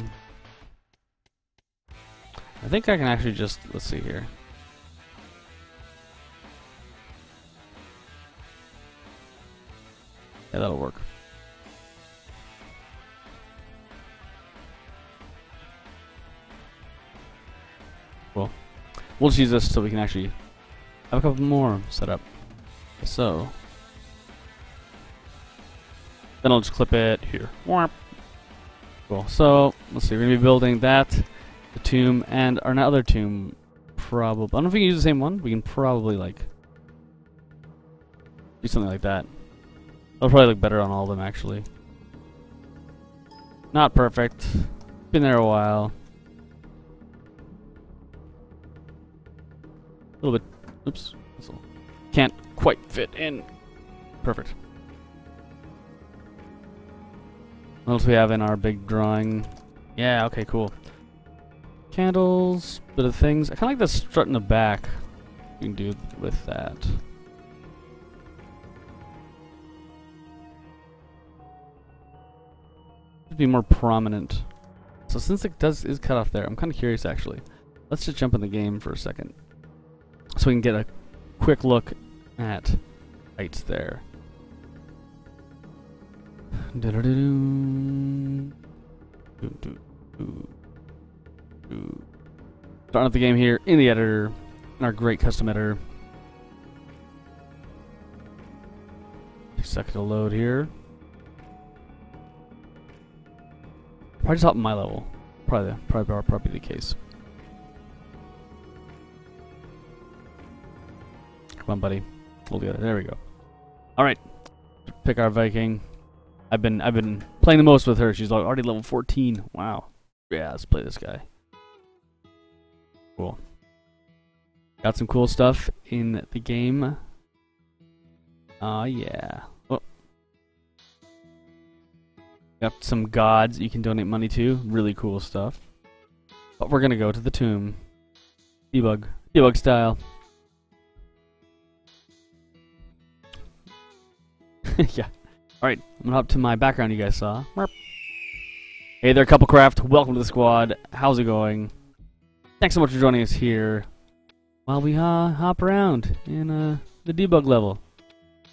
I think I can actually just, let's see here. Yeah, that'll work. Cool. We'll just use this so we can actually have a couple more set up. So then I'll just clip it here. Cool. So let's see, we're gonna be building that, the tomb, and our other tomb probably... I don't know if we can use the same one. We can probably, like... do something like that. That'll probably look better on all of them, actually. Not perfect. Been there a while. A little bit... oops. Can't quite fit in. Perfect. What else we have in our big drawing? Yeah, okay, cool. Candles, bit of things. I kind of like the strut in the back. You can do with that. Should be more prominent. So since it is cut off there, I'm kind of curious actually. Let's just jump in the game for a second, so we can get a quick look at heights there. Starting up the game here in the editor, in our great custom editor. Takes a second to load here. Probably just up my level. Probably the case. Come on, buddy. Pull together. There we go. All right. Pick our Viking. I've been playing the most with her. She's already level 14. Wow. Yeah, let's play this guy. Cool. Got some cool stuff in the game. Yeah. Oh. Got some gods you can donate money to. Really cool stuff. But we're gonna go to the tomb. Debug style. Yeah. Alright, I'm gonna hop to my background you guys saw. Hey there, Couplecraft. Welcome to the squad. How's it going? Thanks so much for joining us here while we hop around in the debug level.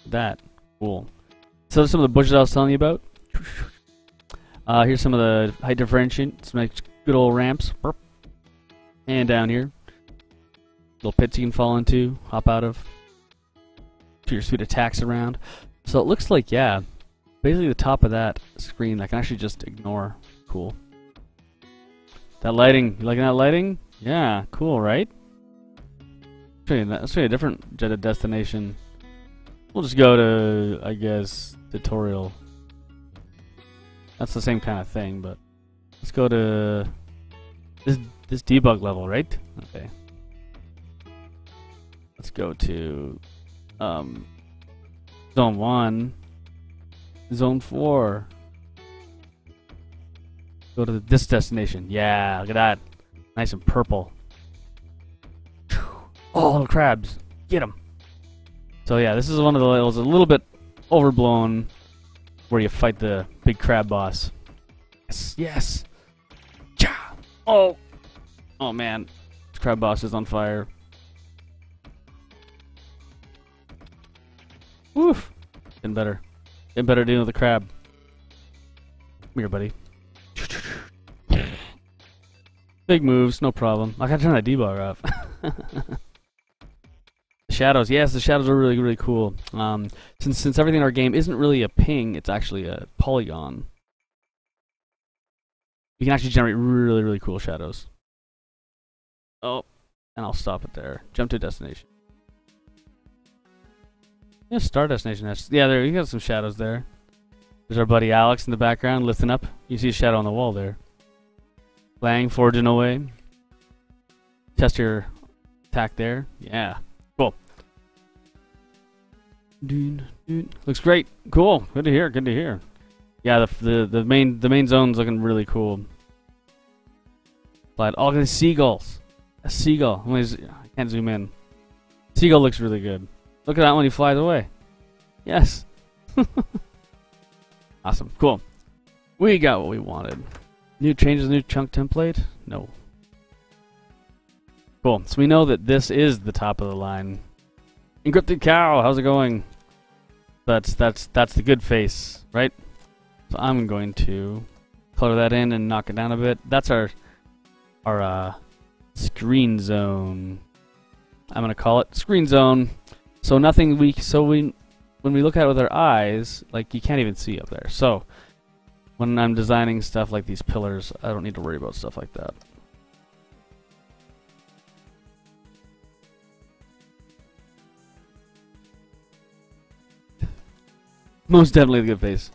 That. Cool. So some of the bushes I was telling you about. Here's some of the height differentiation. Some nice good old ramps. And down here. Little pits you can fall into, hop out of. Do your sweet attacks around. So it looks like, yeah, basically the top of that screen I can actually just ignore. Cool. That lighting, you liking that lighting? Yeah, cool, right? Let's show you a different destination. We'll just go to, I guess, tutorial. That's the same kind of thing, but let's go to this debug level, right? Okay. Let's go to Zone 1, Zone 4. Go to this destination. Yeah, look at that. Nice and purple. Oh, little crabs. Get them. So yeah, this is one of the levels a little bit overblown where you fight the big crab boss. Yes, yes. Cha! Oh. Oh man. This crab boss is on fire. Woof. Getting better. Getting better dealing with the crab. Come here, buddy. Big moves, no problem. I gotta turn that debug off. The shadows, yes, the shadows are really, really cool. Since everything in our game isn't really a ping, it's actually a polygon. You can actually generate really, really cool shadows. Oh, and I'll stop it there. Jump to destination. Yeah, star destination. Yeah, there you got some shadows there. There's our buddy Alex in the background lifting up. You see a shadow on the wall there. Lang forging away. Test your attack there. Yeah, cool. Looks great. Cool. Good to hear. Good to hear. Yeah, the main zone's looking really cool. But all the seagulls. A seagull. I can't zoom in. Seagull looks really good. Look at that when he flies away. Yes. Awesome. Cool. We got what we wanted. New changes, new chunk template? No. Cool. So we know that this is the top of the line. Encrypted cow. How's it going? That's the good face, right? So I'm going to color that in and knock it down a bit. That's our screen zone. I'm gonna call it screen zone. So nothing when we look at it with our eyes, like you can't even see up there. So when I'm designing stuff like these pillars, I don't need to worry about stuff like that. Most definitely the good face.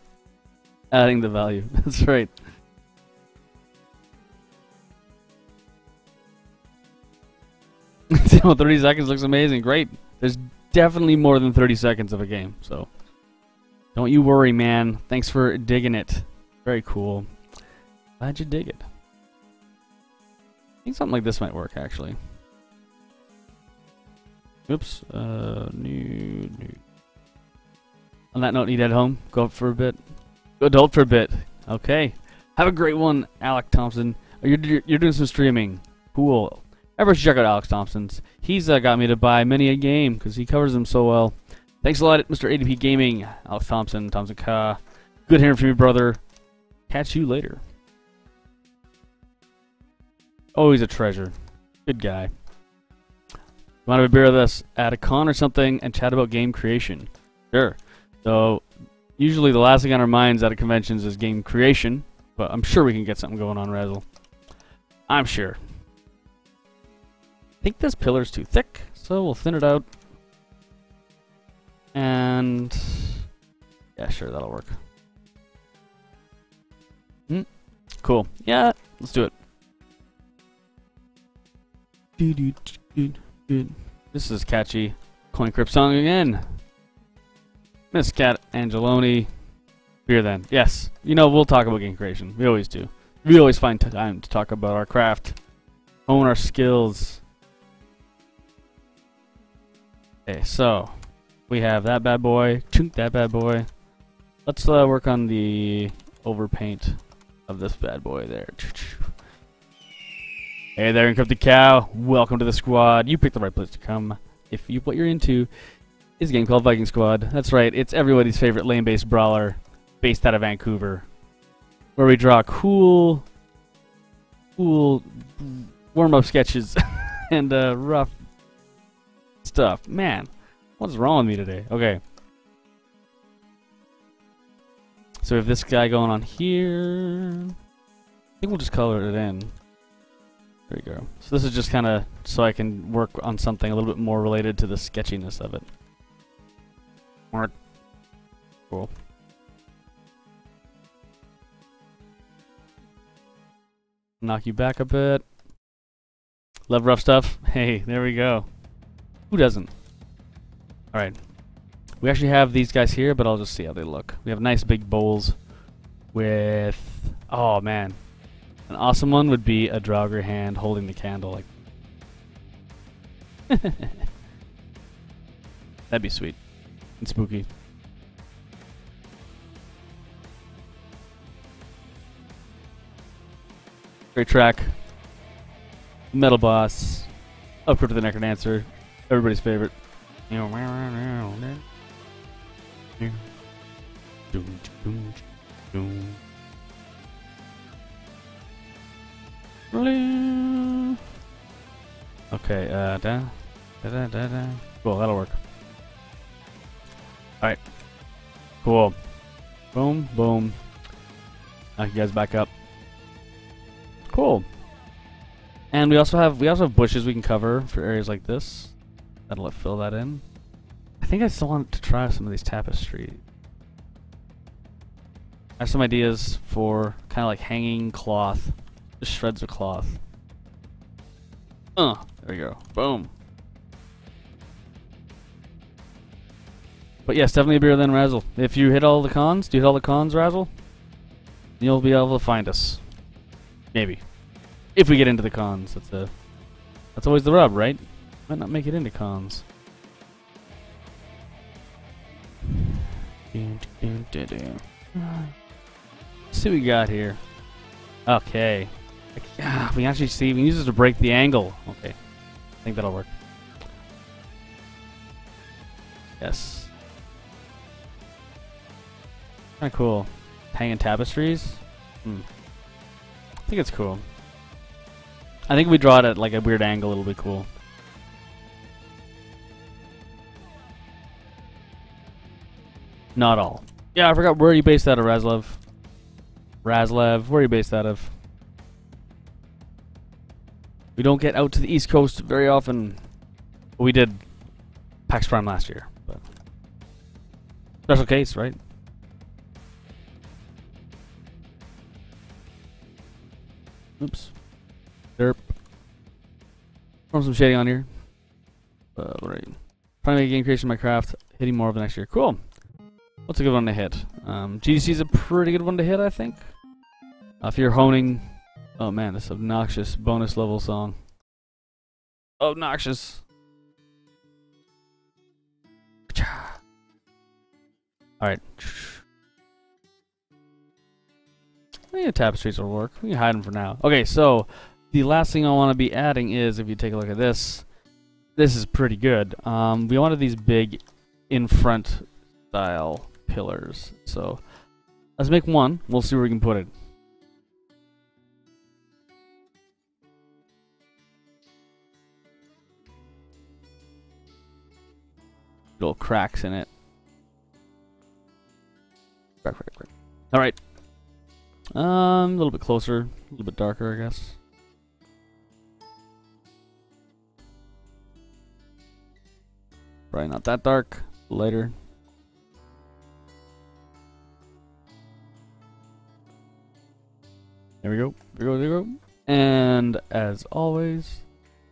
Adding the value. That's right. Well, 30 seconds looks amazing. Great. There's definitely more than 30 seconds of a game, so don't you worry, man. Thanks for digging it. Very cool. Glad you dig it. I think something like this might work, actually. Oops. New. On that note, need to head home. Go up for a bit. Go adult for a bit. Okay. Have a great one, Alec Thompson. Oh, you're doing some streaming. Cool. Everyone should check out Alex Thompson's. He's got me to buy many a game because he covers them so well. Thanks a lot, Mr. ADP Gaming, Alex Thompson, Thompson Ka. Good hearing from you, brother. Catch you later. Oh, he's a treasure. Good guy. Want to have a beer with us at a con or something and chat about game creation? Sure. So, usually the last thing on our minds at a conventions is game creation, but I'm sure we can get something going on, Razzle. I'm sure. I think this pillar's too thick, so we'll thin it out. And yeah, sure, that'll work. Cool. Yeah, let's do it. This is catchy. Coin Crypt song again. Miss Cat Angeloni. Beer then. Yes. You know, we'll talk about game creation. We always do. We always find time to talk about our craft. Hone our skills. Okay, so we have that bad boy. Chunk that bad boy. Let's work on the overpaint of this bad boy there. Hey there, Encrypted Cow. Welcome to the squad. You picked the right place to come. If what you're into is a game called Viking Squad. That's right. It's everybody's favorite lane-based brawler, based out of Vancouver, where we draw cool warm-up sketches and rough stuff. Man, what's wrong with me today? Okay. So we have this guy going on here. I think we'll just color it in. There you go. So this is just kind of so I can work on something a little bit more related to the sketchiness of it. Cool. Knock you back a bit. Love rough stuff? Hey, there we go. Who doesn't? Alright. We actually have these guys here, but I'll just see how they look. We have nice big bowls with... Oh, man. An awesome one would be a Draugr hand holding the candle. Like that'd be sweet. And spooky. Great track. Metal Boss. Up to the Necrodancer. Everybody's favorite. Okay, cool, that'll work. Alright. Cool. Boom, boom. Knock you guys back up. Cool. And we also have bushes we can cover for areas like this. That'll fill that in. I think I still want to try some of these tapestry. I have some ideas for kind of like hanging cloth. Just shreds of cloth. There we go. Boom. But yes, definitely a beer then Razzle. If you hit all the cons, do you hit all the cons, Razzle? You'll be able to find us. Maybe. If we get into the cons. That's always the rub, right? Might not make it into cons. Let's see what we got here. Okay. We can actually see, we can use this to break the angle. Okay. I think that'll work. Yes. Kinda cool. Hanging tapestries. I think it's cool. I think we draw it at like a weird angle, it'll be cool. Not all. Yeah, I forgot, where are you based out of, Razlev? Razlev, where are you based out of? We don't get out to the East Coast very often. We did PAX Prime last year, but special case, right? Oops. Derp. Throw some shading on here. Right. Trying to make game creation in my craft. Hitting more of it next year. Cool. What's a good one to hit? GDC is a pretty good one to hit, I think. If you're honing... Oh man, this obnoxious bonus level song. Obnoxious. Alright. I think the tapestries will work. We can hide them for now. Okay, so the last thing I want to be adding is, if you take a look at this, this is pretty good. We wanted these big in-front style pillars. So let's make one. We'll see where we can put it. Little cracks in it. Crack. All right. A little bit closer, a little bit darker, I guess. Probably not that dark. Lighter. There we go. There we go. And as always,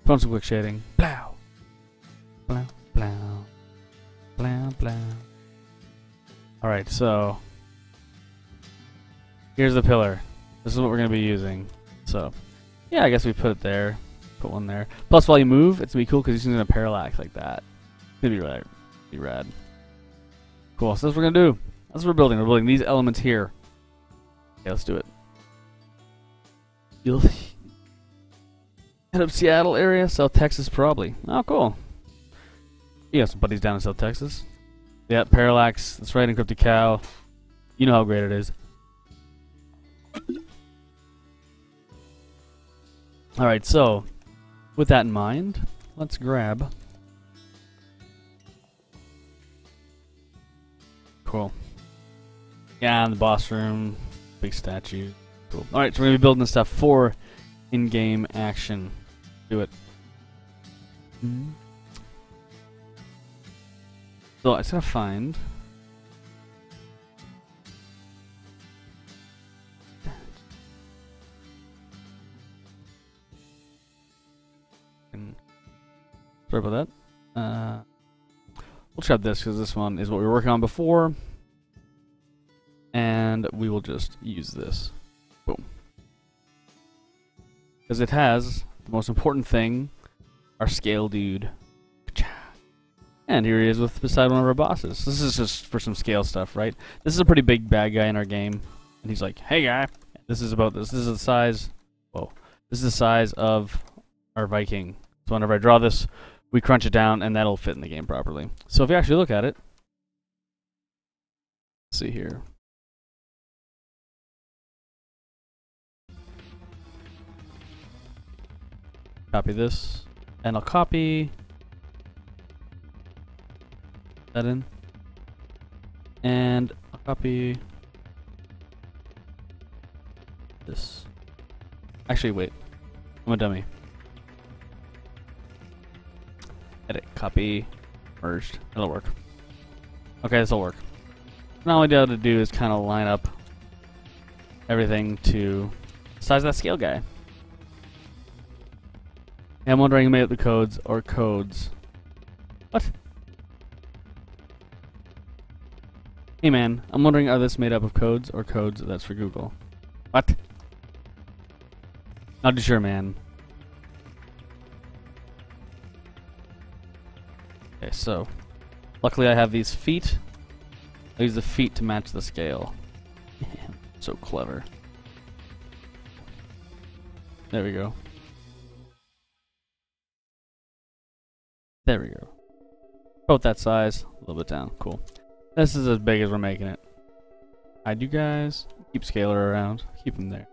from some quick shading. Blow. Blow. Blow. Blow. Blow. Alright, so here's the pillar. This is what we're going to be using. So, yeah, I guess we put it there. Put one there. Plus, while you move, it's going to be cool because it's going to parallax like that. It's going to be rad. Cool, so that's what we're going to do. That's what we're building. We're building these elements here. Okay, let's do it. You'll head up Seattle area, South Texas probably. Oh, cool. You got some buddies down in South Texas. Yeah, parallax. That's right, Encrypted Cow. You know how great it is. Alright, so with that in mind, let's grab. Cool. Yeah, in the boss room. Big statue. Cool. Alright, so we're going to be building this stuff for in-game action. Do it. So I just gotta find. Sorry about that. We'll try this because this one is what we were working on before. And we will just use this. Boom. Because it has the most important thing, our scale dude. And here he is beside one of our bosses. This is just for some scale stuff, right? This is a pretty big bad guy in our game. And he's like, hey guy, this is about this. This is the size, whoa. This is the size of our Viking. So whenever I draw this, we crunch it down and that'll fit in the game properly. So if you actually look at it, let's see here. Copy this, and I'll copy that in, and I'll copy this. Actually, wait, I'm a dummy. Edit, copy, merged. That'll work. Okay, this'll work. Now all we have to do is kind of line up everything to the size of that scale guy. I'm wondering who made up the codes or codes. What? Hey man, I'm wondering, are this made up of codes or codes that's for Google? What? Not too sure, man. Okay, so luckily I have these feet. I use the feet to match the scale. Man, so clever. There we go. There we go. About that size, a little bit down. Cool. This is as big as we're making it. Hide you guys. Keep scalar around. Keep them there.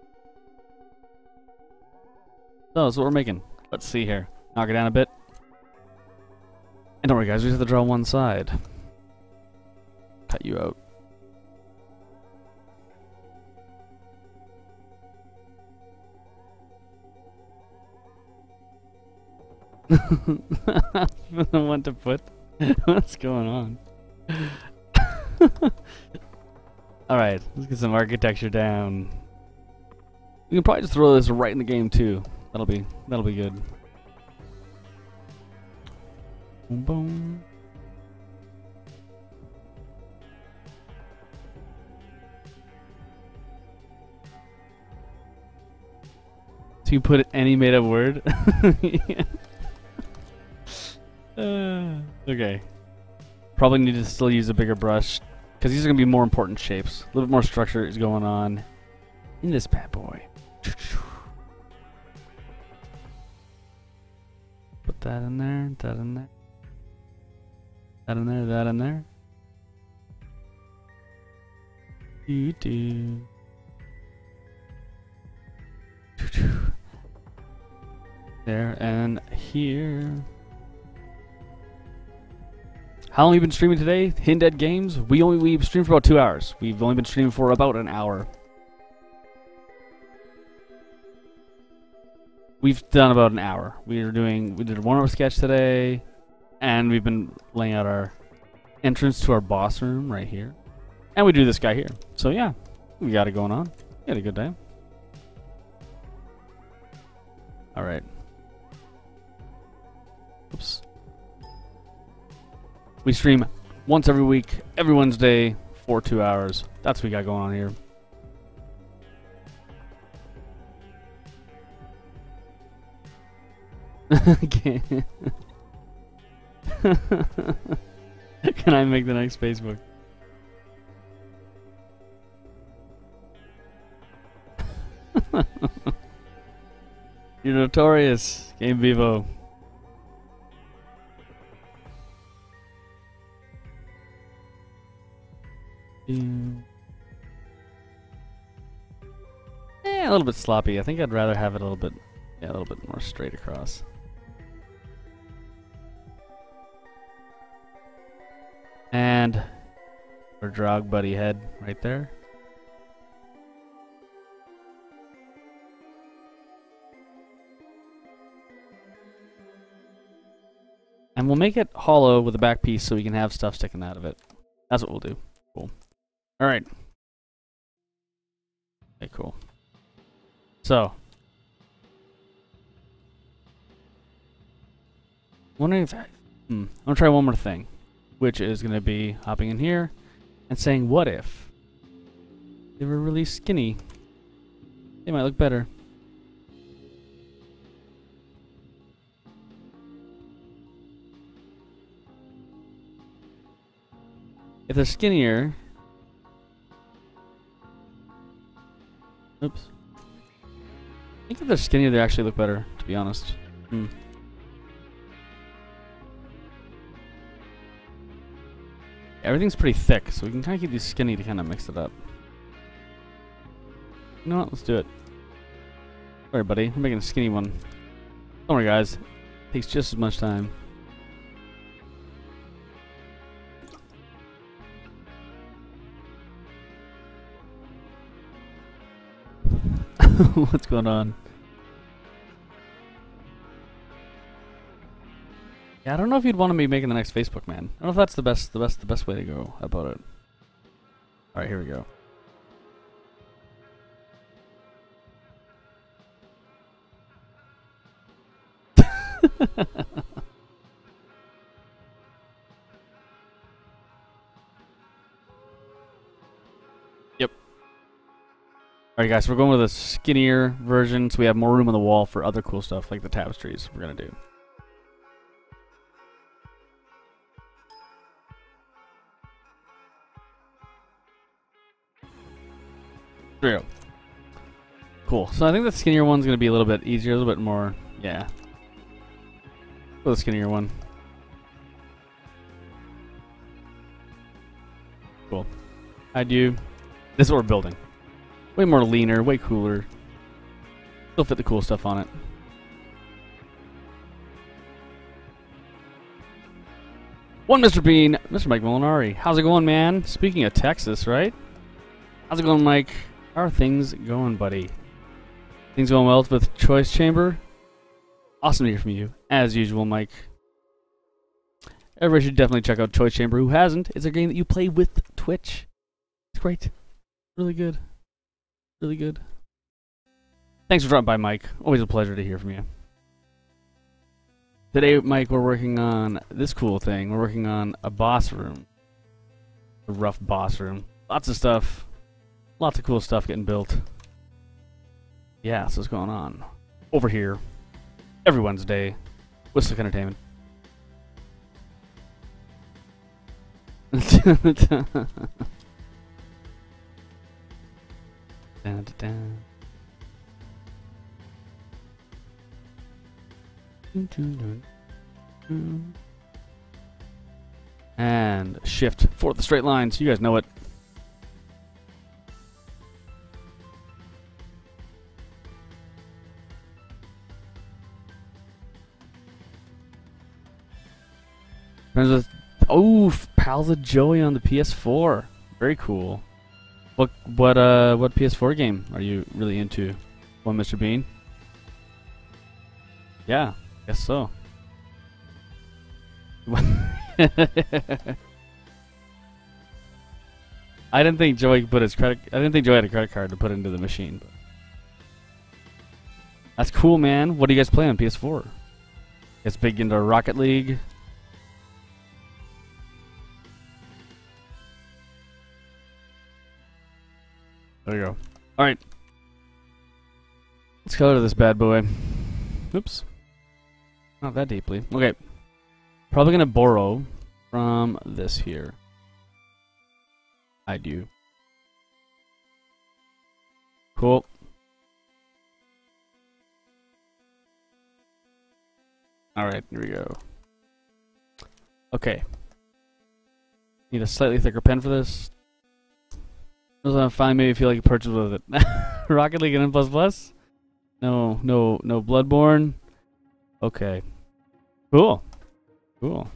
So that's what we're making. Let's see here. Knock it down a bit. And don't worry guys, we just have to draw one side. Cut you out. What to put? What's going on? Alright, let's get some architecture down. We can probably just throw this right in the game too. That'll be good. Boom boom. So you put any made up word? Okay. Probably need to still use a bigger brush because these are going to be more important shapes. A little bit more structure is going on in this bad boy. Put that in there, that in there. That in there, that in there. Do. There and here. How long have we been streaming today? Hindead Games? We've streamed for about 2 hours. We've only been streaming for about an hour. We've done about an hour. We did a 1 hour sketch today, and we've been laying out our entrance to our boss room right here. And we do this guy here. So yeah, we got it going on. We had a good day. Alright. Oops. We stream once every week, every Wednesday, for 2 hours. That's what we got going on here. Okay. Can I make the next Facebook? You're notorious, Game Vivo. A little bit sloppy. I think I'd rather have it a little bit more straight across. And our Drog Buddy head right there. And we'll make it hollow with a back piece so we can have stuff sticking out of it. That's what we'll do. Cool. Alright. Okay, cool. So. Wondering if I'm gonna try one more thing. Which is gonna be hopping in here and saying, what if they were really skinny? They might look better. If they're skinnier... Oops. I think if they're skinnier, they actually look better, to be honest. Everything's pretty thick, so we can kind of keep these skinny to kind of mix it up. You know what? Let's do it. Sorry, buddy. I'm making a skinny one. Don't worry, guys. It takes just as much time. What's going on? Yeah, I don't know if you'd want to be making the next Facebook, man. I don't know if that's the best way to go about it. All right, here we go. Yep. Alright guys, so we're going with a skinnier version so we have more room on the wall for other cool stuff like the tapestries we're going to do. There we go. Cool. So I think the skinnier one's going to be a little bit easier, a little bit more, yeah. Go with the skinnier one. Cool. I do. This is what we're building. Way more leaner, way cooler. Still fit the cool stuff on it. One Mr. Bean, Mr. Mike Molinari. How's it going, man? Speaking of Texas, right? How's it going, Mike? How are things going, buddy? Things going well with Choice Chamber? Awesome to hear from you, as usual, Mike. Everybody should definitely check out Choice Chamber. Who hasn't? It's a game that you play with Twitch. It's great. Really good. Really good. Thanks for dropping by, Mike. Always a pleasure to hear from you. Today, Mike, we're working on this cool thing. We're working on a boss room. A rough boss room. Lots of stuff. Lots of cool stuff getting built. Yeah, so what's going on? Over here. Every Wednesday. Whistlick Entertainment. Dun, dun, dun. And shift for the straight lines. You guys know it. Oh, Pals of Joey on the PS4. Very cool. What PS4 game are you really into? One, Mr. Bean? Yeah, guess so. I didn't think Joey put his credit. I didn't think Joey had a credit card to put into the machine. But that's cool, man. What do you guys play on PS4? It's big into Rocket League. There you go. All right, let's go to this bad boy. Oops, not that deeply. Okay, probably gonna borrow from this here. I do. Cool. Alright, here we go. Okay. Need a slightly thicker pen for this. Doesn't find maybe feel like a purchase with it. Rocket League and N++? No Bloodborne. Okay. Cool. Cool.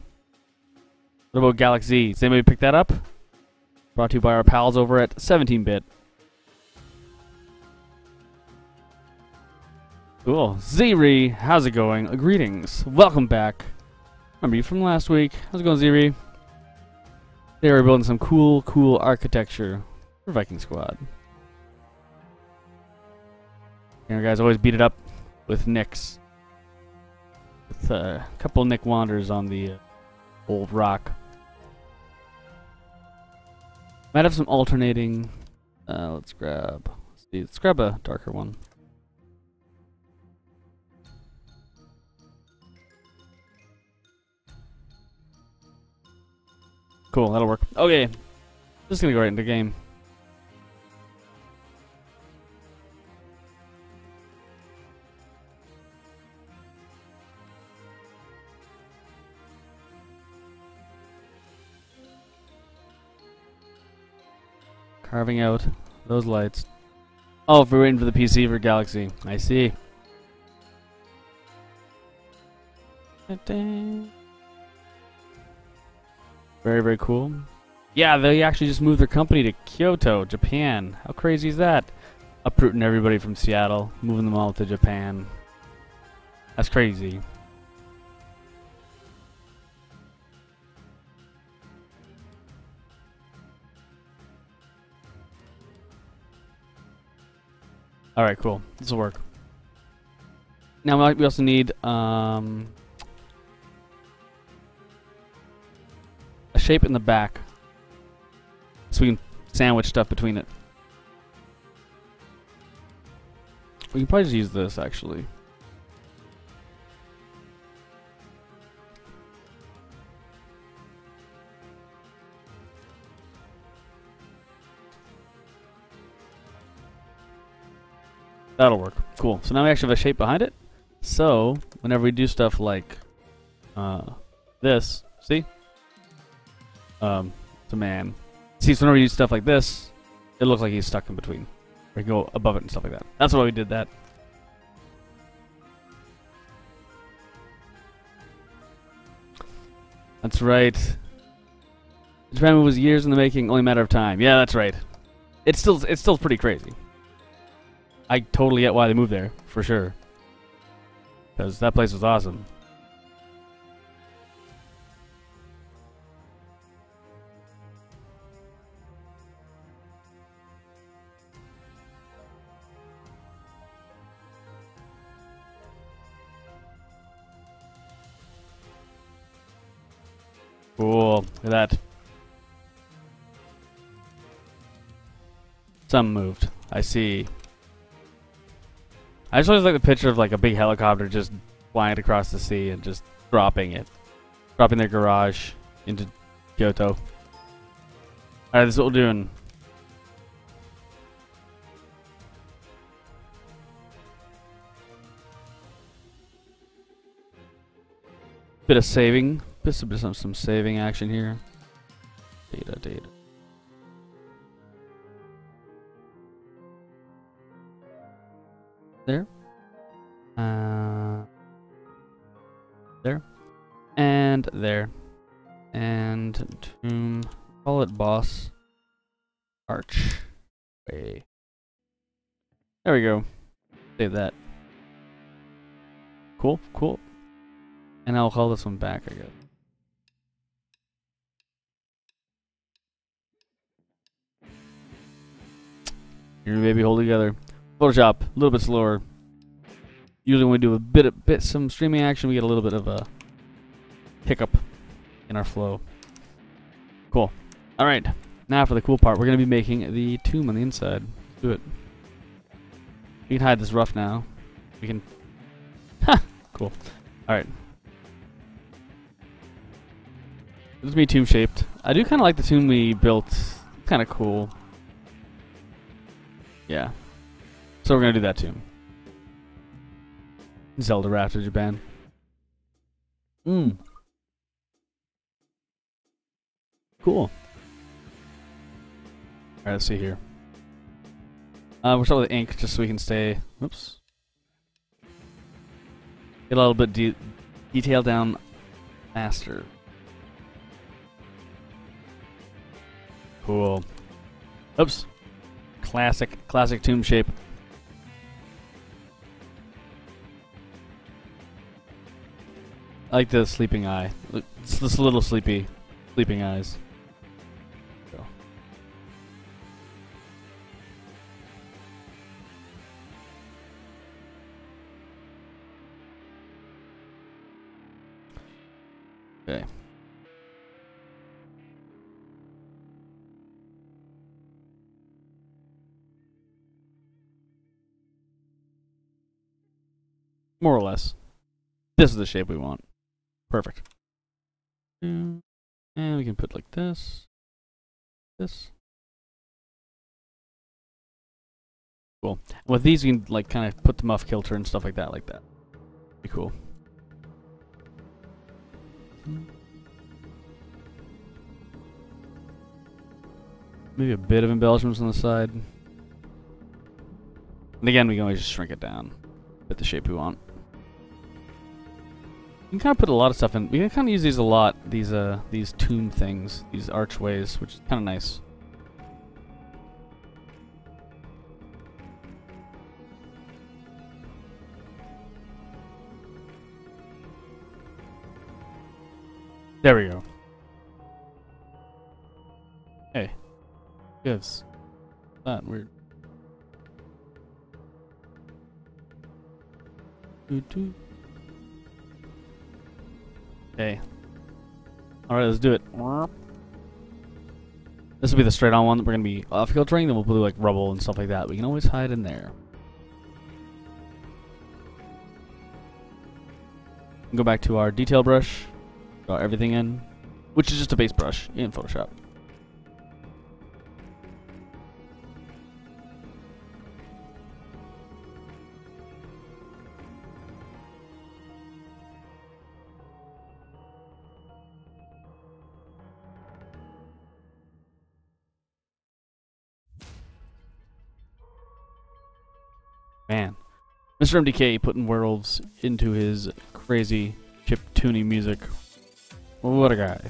What about Galaxy? Does anybody pick that up? Brought to you by our pals over at 17-Bit. Cool. Ziri, how's it going? Greetings. Welcome back. Remember you from last week. How's it going, Ziri? They were building some cool architecture for Viking Squad. You guys always beat it up with Nicks. With a couple Nick Wanders on the old rock. Might have some alternating. Let's grab a darker one. Cool, that'll work. Okay, just gonna go right into the game. Carving out those lights. Oh, if we're waiting for the PC for Galaxy. I see. Very cool. Yeah, they actually just moved their company to Kyoto, Japan. How crazy is that? Uprooting everybody from Seattle, moving them all to Japan. That's crazy. Alright, cool. This will work. Now we also need a shape in the back so we can sandwich stuff between it. We can probably just use this actually. That'll work. Cool. So now we actually have a shape behind it. So whenever we do stuff like this, see? It's a man. See, so whenever we do stuff like this, it looks like he's stuck in between. We can go above it and stuff like that. That's why we did that. That's right. Japan was years in the making, only a matter of time. Yeah, that's right. It's still pretty crazy. I totally get why they moved there, for sure. Because that place was awesome. Cool. Look at that. Some moved. I see. I just always like the picture of like a big helicopter just flying it across the sea and just dropping it. Dropping their garage into Kyoto. Alright, this is what we're doing. Bit of saving. Some saving action here. Data. There. There. And there. And tomb. Call it boss. Arch. Way. There we go. Save that. Cool. And I'll call this one back, I guess. Here, baby, hold together. Photoshop, a little bit slower. Usually when we do a bit some streaming action, we get a little bit of a hiccup in our flow. Cool. All right, now for the cool part. We're gonna be making the tomb on the inside. Let's do it. We can hide this rough now. We can. Ha! Cool. All right. This is me tomb shaped. I do kind of like the tomb we built. Kind of cool. Yeah. So we're gonna do that tomb. Zelda Raptor Japan. Cool. Alright, let's see here. We'll start with ink just so we can stay. Oops. Get a little bit detail down faster. Cool. Oops. Classic tomb shape. I like the sleeping eye. It's this little sleeping eyes. Go. Okay. More or less. This is the shape we want. Perfect. And we can put like this. This. Cool. With these, we can like kind of put them off kilter and stuff like that. Be cool. Maybe a bit of embellishments on the side. And again, we can always just shrink it down. Fit the shape we want. You can kind of put a lot of stuff in. We can kind of use these a lot. These tomb things, these archways, which is kind of nice. There we go. Hey, gives that weird. Okay. Alright, let's do it. This will be the straight on one that we're going to be off filtering, then we'll do like rubble and stuff like that. We can always hide in there. Go back to our detail brush, draw everything in, which is just a base brush in Photoshop. Man, Mr. MDK putting worlds into his crazy chiptune music. What a guy.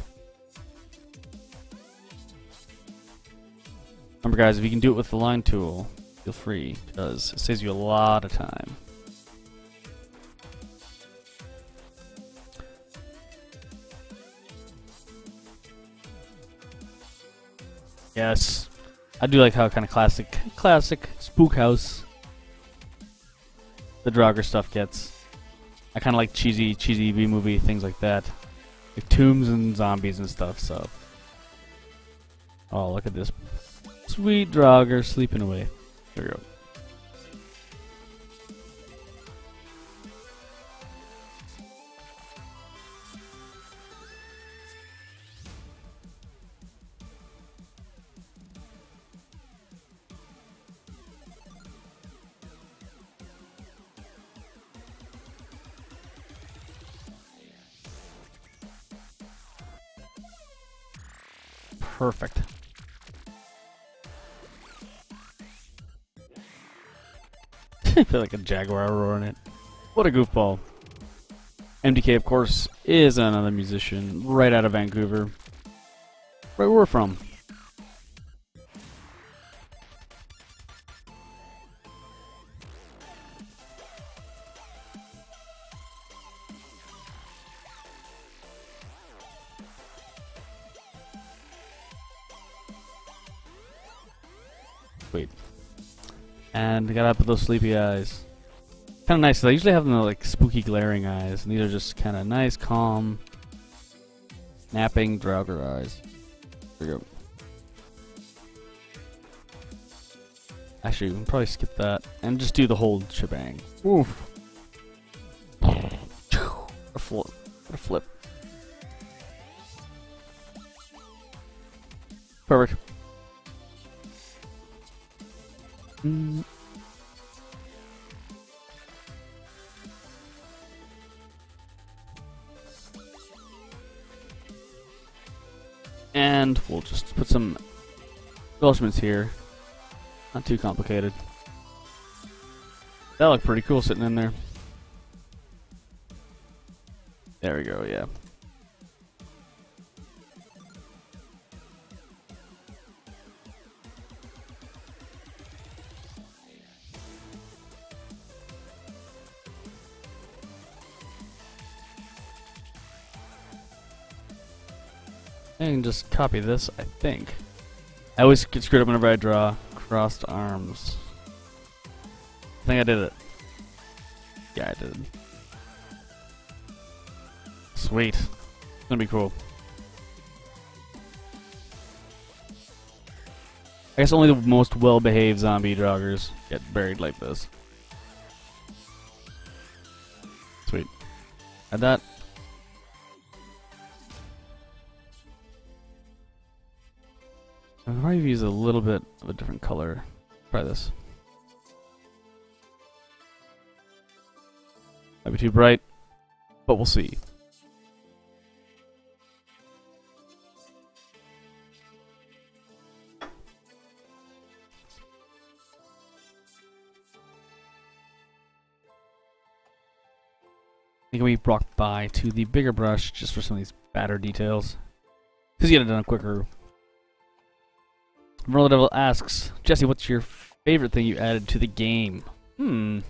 Remember guys, if you can do it with the line tool, feel free, because it saves you a lot of time. Yes, I do like how kind of classic Spook House the Draugr stuff gets. I kind of like cheesy B-movie, things like that. like tombs and zombies and stuff. So, oh, look at this sweet Draugr sleeping away. There we go. Perfect. I feel like a jaguar roaring it. What a goofball. MDK, of course, is another musician right out of Vancouver. Right where we're from. Sweet. And gotta put those sleepy eyes. Kind of nice, 'cause I usually have them like spooky glaring eyes, and these are just kind of nice, calm, napping Draugr eyes. There we go. Actually, we can probably skip that and just do the whole shebang. Oof. A flip. A flip. Perfect. And we'll just put some embellishments here. Not too complicated. That looked pretty cool sitting in there. There we go, yeah. I can just copy this, I think. I always get screwed up whenever I draw crossed arms. I think I did it. Yeah, I did. Sweet. It's gonna be cool. I guess only the most well-behaved zombie Draugrs get buried like this. Sweet. Add that. I'll probably use a little bit of a different color. Try this. Might be too bright, but we'll see. I think we brought by to the bigger brush just for some of these badder details. Because you get it done quicker. Roller Devil asks, Jesse, what's your favorite thing you added to the game? My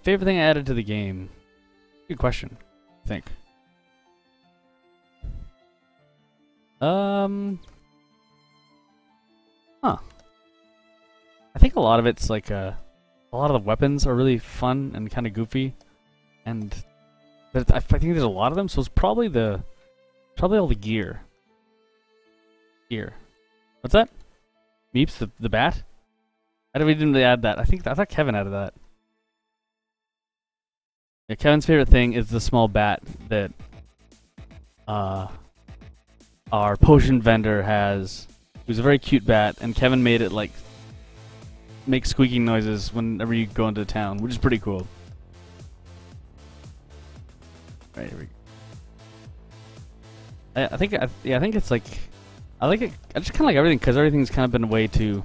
favorite thing I added to the game? Good question, I think. I think a lot of it's like, a lot of the weapons are really fun and kind of goofy. But I think there's a lot of them, so it's probably all the gear. What's that? Meeps, the bat? We didn't really add that. I thought Kevin added that. Yeah, Kevin's favorite thing is the small bat that our potion vendor has. It was a very cute bat, and Kevin made it like make squeaking noises whenever you go into town, which is pretty cool. Right, here we go. I think it's like I like it. I just kind of like everything because everything's kind of been a way to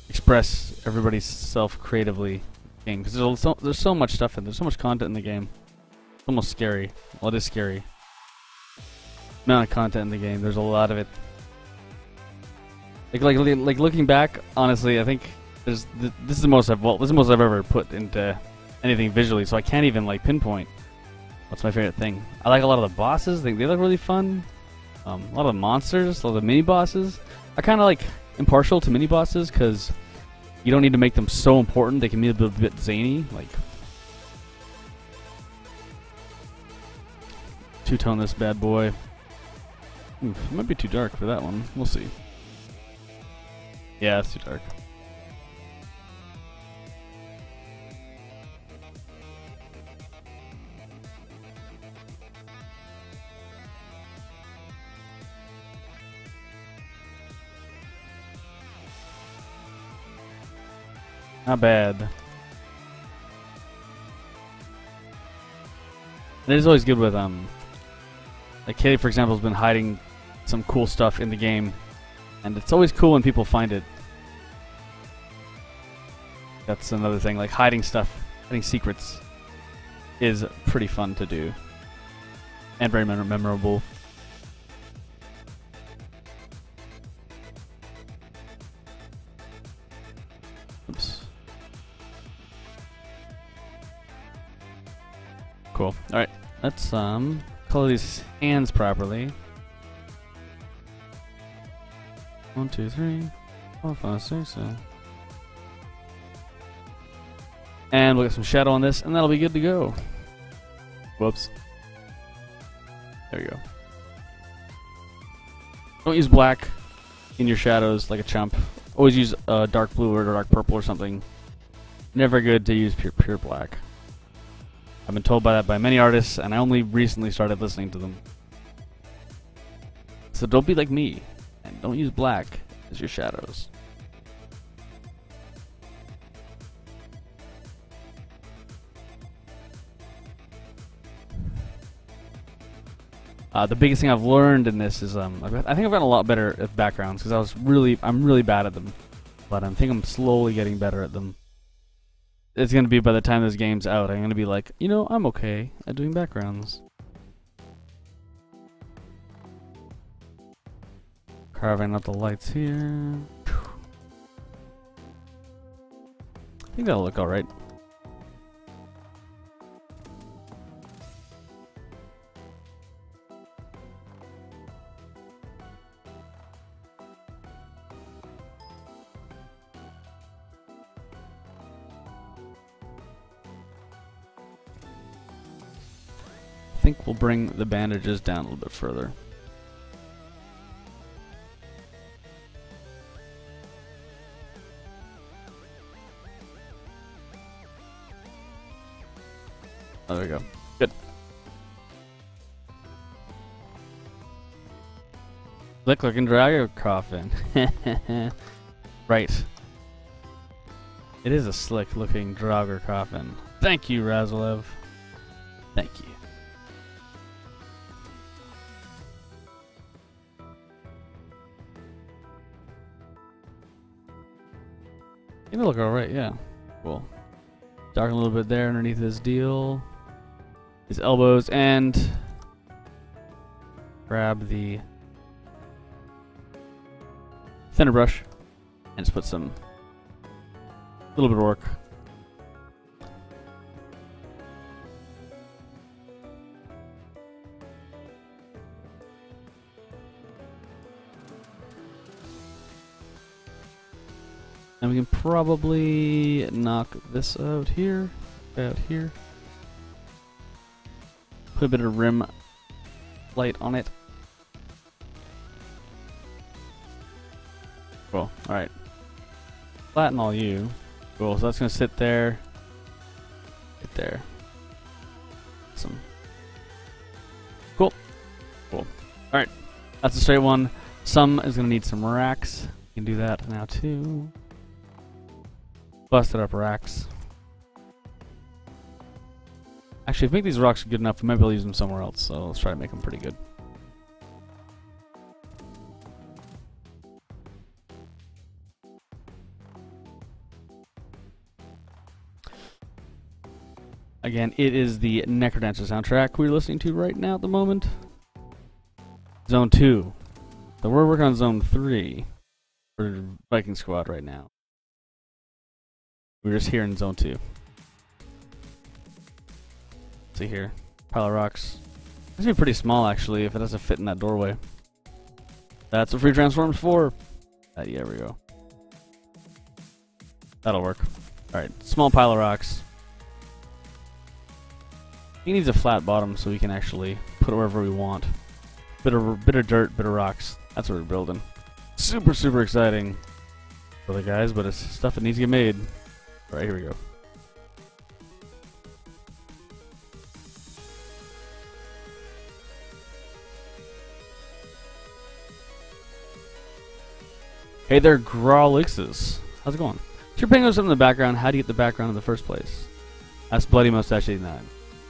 express everybody's self creatively. Game because there's so much stuff in there's so much content in the game. It's almost scary. Well, it is scary. Amount of content in the game. There's a lot of it. Like looking back, honestly, I think this is the most I've ever put into anything visually. So I can't even like pinpoint what's my favorite thing. I like a lot of the bosses. They look really fun. A lot of the monsters, a lot of the mini bosses. I kind of like impartial to mini bosses because you don't need to make them so important. They can be a bit zany. Like Two-tone this bad boy. Oof, it might be too dark for that one. We'll see. Yeah, it's too dark. Not bad. It is always good with like Katie, for example, has been hiding some cool stuff in the game, and it's always cool when people find it. That's another thing, like hiding stuff, hiding secrets is pretty fun to do and very memorable. Oops. Cool. All right, let's color these hands properly. 1, 2, 3, 4, 5, 6, 7. And we'll get some shadow on this, and that'll be good to go. Whoops. There you go. Don't use black in your shadows like a chump. Always use dark blue or dark purple or something. Never good to use pure black. I've been told by that by many artists, and I only recently started listening to them. So don't be like me, and don't use black as your shadows. The biggest thing I've learned in this is I think I've gotten a lot better at backgrounds because I'm really bad at them, but I think I'm slowly getting better at them. It's gonna be by the time this game's out, I'm gonna be like, you know, I'm okay at doing backgrounds. Carving out the lights here. I think that'll look alright. I think we'll bring the bandages down a little bit further. Oh, there we go. Good. Slick looking Draugr coffin. Right. It is a slick looking Draugr coffin. Thank you, Razalev. Thank you. It'll look alright, yeah. Cool. Darken a little bit there underneath his deal. His elbows, and grab the thinner brush and just put some little bit of work. And we can probably knock this out here, out here. Put a bit of rim light on it. Cool. Alright. Flatten all you. Cool. So that's going to sit there. Right there. Awesome. Cool. Cool. Alright. That's a straight one. Some is going to need some racks. You can do that now too. Busted up racks. Actually, if we make these rocks good enough, we might be able to use them somewhere else, so let's try to make them pretty good. Again, it is the Necrodancer soundtrack we're listening to right now at the moment. Zone 2. So we're working on Zone 3 for Viking Squad right now. We're just here in Zone 2. See here, pile of rocks. This would be pretty small actually if it doesn't fit in that doorway. That's what Free Transformed for. Yeah, there we go. That'll work. Alright, small pile of rocks. He needs a flat bottom so we can actually put it wherever we want. Bit of dirt, bit of rocks. That's what we're building. Super exciting for the guys, but it's stuff that needs to get made. All right, here we go. Hey there, Grawlixes. How's it going? So you're painting over something in the background. How do you get the background in the first place? That's Bloody Mustache 89.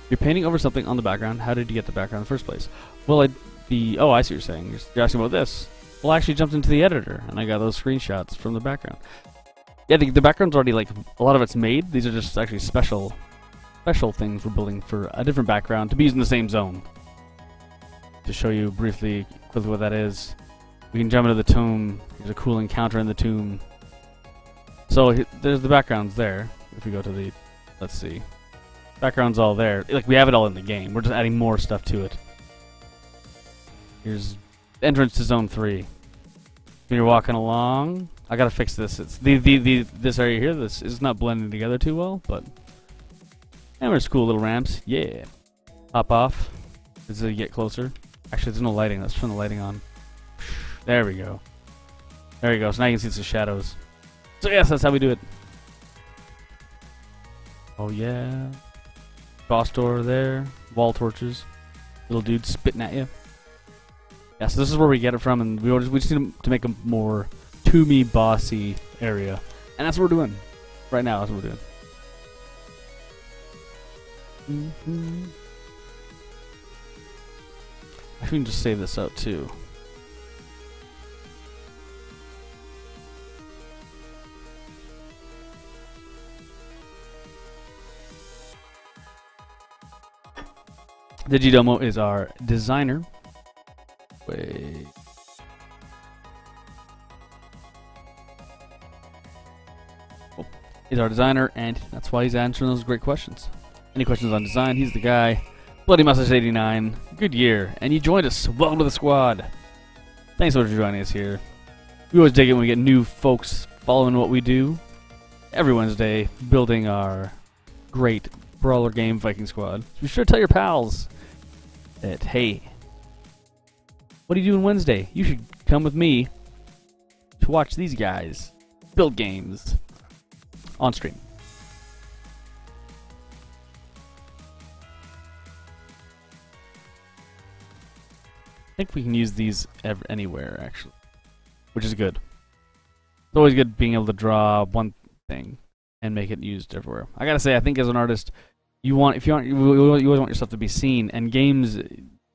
You're painting over something on the background. How did you get the background in the first place? Well, oh, I see what you're saying. You're asking about this. Well, I actually jumped into the editor, and I got those screenshots from the background. Yeah, the background's already, like, a lot of it's made. These are just actually special things we're building for a different background to be used in the same zone. To show you briefly, quickly what that is, we can jump into the tomb. There's a cool encounter in the tomb. So there's the backgrounds there. If we go to the, let's see, background's all there. Like, we have it all in the game. We're just adding more stuff to it. Here's entrance to zone 3. When you're walking along, I gotta fix this. It's this area here. This is not blending together too well, but and there's cool little ramps. Yeah, hop off as you get closer. Actually, there's no lighting. Let's turn the lighting on. There we go. There you go. So now you can see some shadows. So yes, that's how we do it. Oh yeah. Boss door there. Wall torches. Little dude spitting at you. Yeah, so this is where we get it from, and we just need to make a more to-me bossy area. And that's what we're doing. Right now, that's what we're doing. I can just save this out too. Digidomo is our designer. Wait. Oh, he's our designer, and that's why he's answering those great questions. Any questions on design, he's the guy. Bloody Mustache 89, good year, and you joined us. Welcome to the squad. Thanks so much for joining us here. We always dig it when we get new folks following what we do. Every Wednesday, building our great brawler game Viking squad. So be sure to tell your pals that, hey, what are you doing Wednesday? You should come with me to watch these guys build games on stream. I think we can use these anywhere, actually, which is good. It's always good being able to draw one thing and make it used everywhere. I gotta say, I think as an artist, you always want your stuff to be seen, and games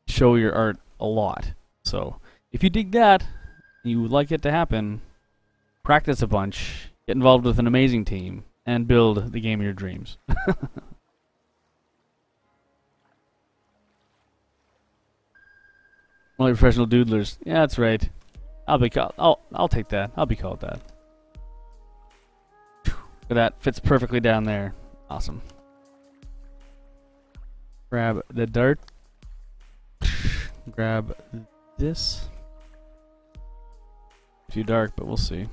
show your art a lot. So if you dig that, and you would like it to happen, practice a bunch, get involved with an amazing team, and build the game of your dreams. Only professional doodlers. Yeah, that's right. I'll take that. I'll be called that. Look at that. Fits perfectly down there. Awesome. Grab the dart. Grab this. Too dark, but we'll see.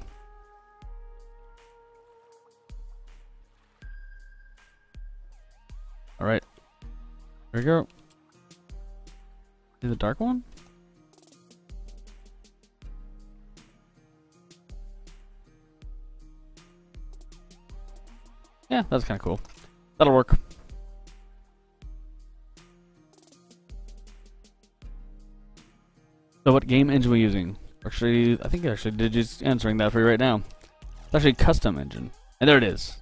Alright. There we go. See the dark one? Yeah, that's kind of cool. That'll work. So what game engine are we using? Actually, I think Digi's answering that for you right now. It's actually a custom engine. And there it is.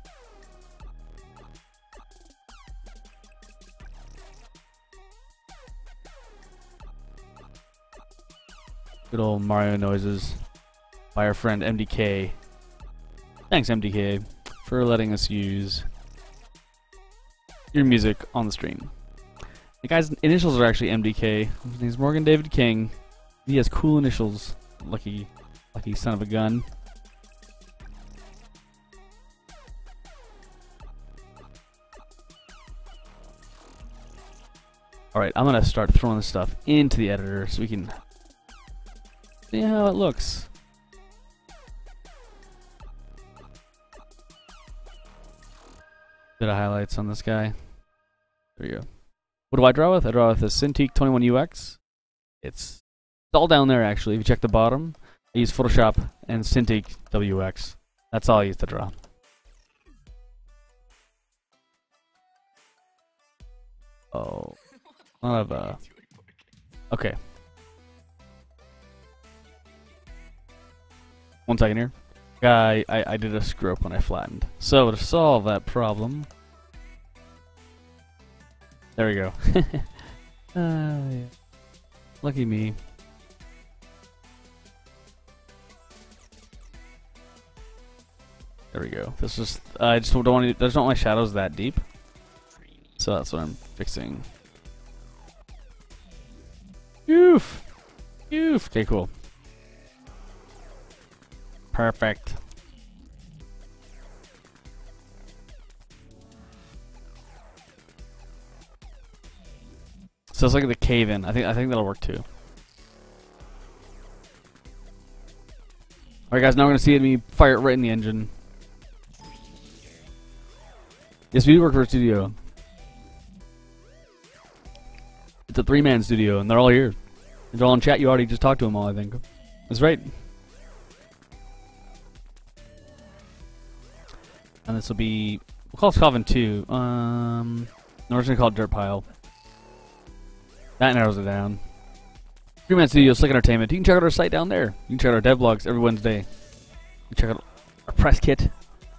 Good old Mario noises by our friend MDK. Thanks, MDK, for letting us use your music on the stream. The guy's initials are actually MDK. His name's Morgan David King. He has cool initials. Lucky son of a gun. Alright, I'm gonna start throwing this stuff into the editor so we can see how it looks. Bit of highlights on this guy. There you go. What do I draw with? I draw with a Cintiq 21UX. It's all down there actually. If you check the bottom, I use Photoshop and Cintiq WX. That's all I use to draw. Oh, I have a. Okay. 1 second here. I did a screw up when I flattened. So to solve that problem, there we go. Yeah. Lucky me. There we go. This is I just don't want to. I just don't want my shadows that deep. So that's what I'm fixing. Oof. Oof. Okay, cool. Perfect. So it's like the cave in. I think that'll work too. Alright guys, now we're gonna see me fire it right in the engine. Yes, we do work for a studio. It's a 3-man studio and they're all here. They're all in chat. You already just talked to them all, I think. That's right. And this will be, we'll call this Coven 2. No, we're just gonna call it Dirt Pile. That narrows it down. 3-man studio, Slick Entertainment. You can check out our site down there. You can check out our devlogs every Wednesday. You can check out our press kit.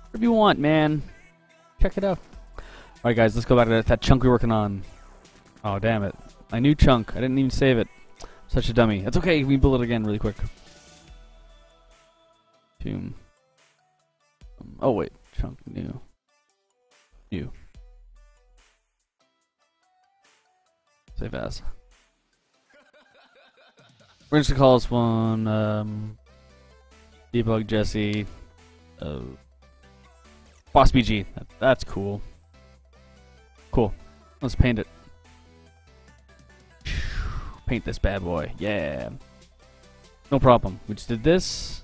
Whatever you want, man. Check it out. Alright guys, let's go back to that chunk we're working on. Oh, damn it. My new chunk. I didn't even save it. Such a dummy. That's okay, we build it again really quick. Tomb. Oh wait, chunk new. New. Save as. We're just gonna call this one Debug Jesse Boss BG. That's cool. Cool. Let's paint it. Paint this bad boy. Yeah. No problem. We just did this.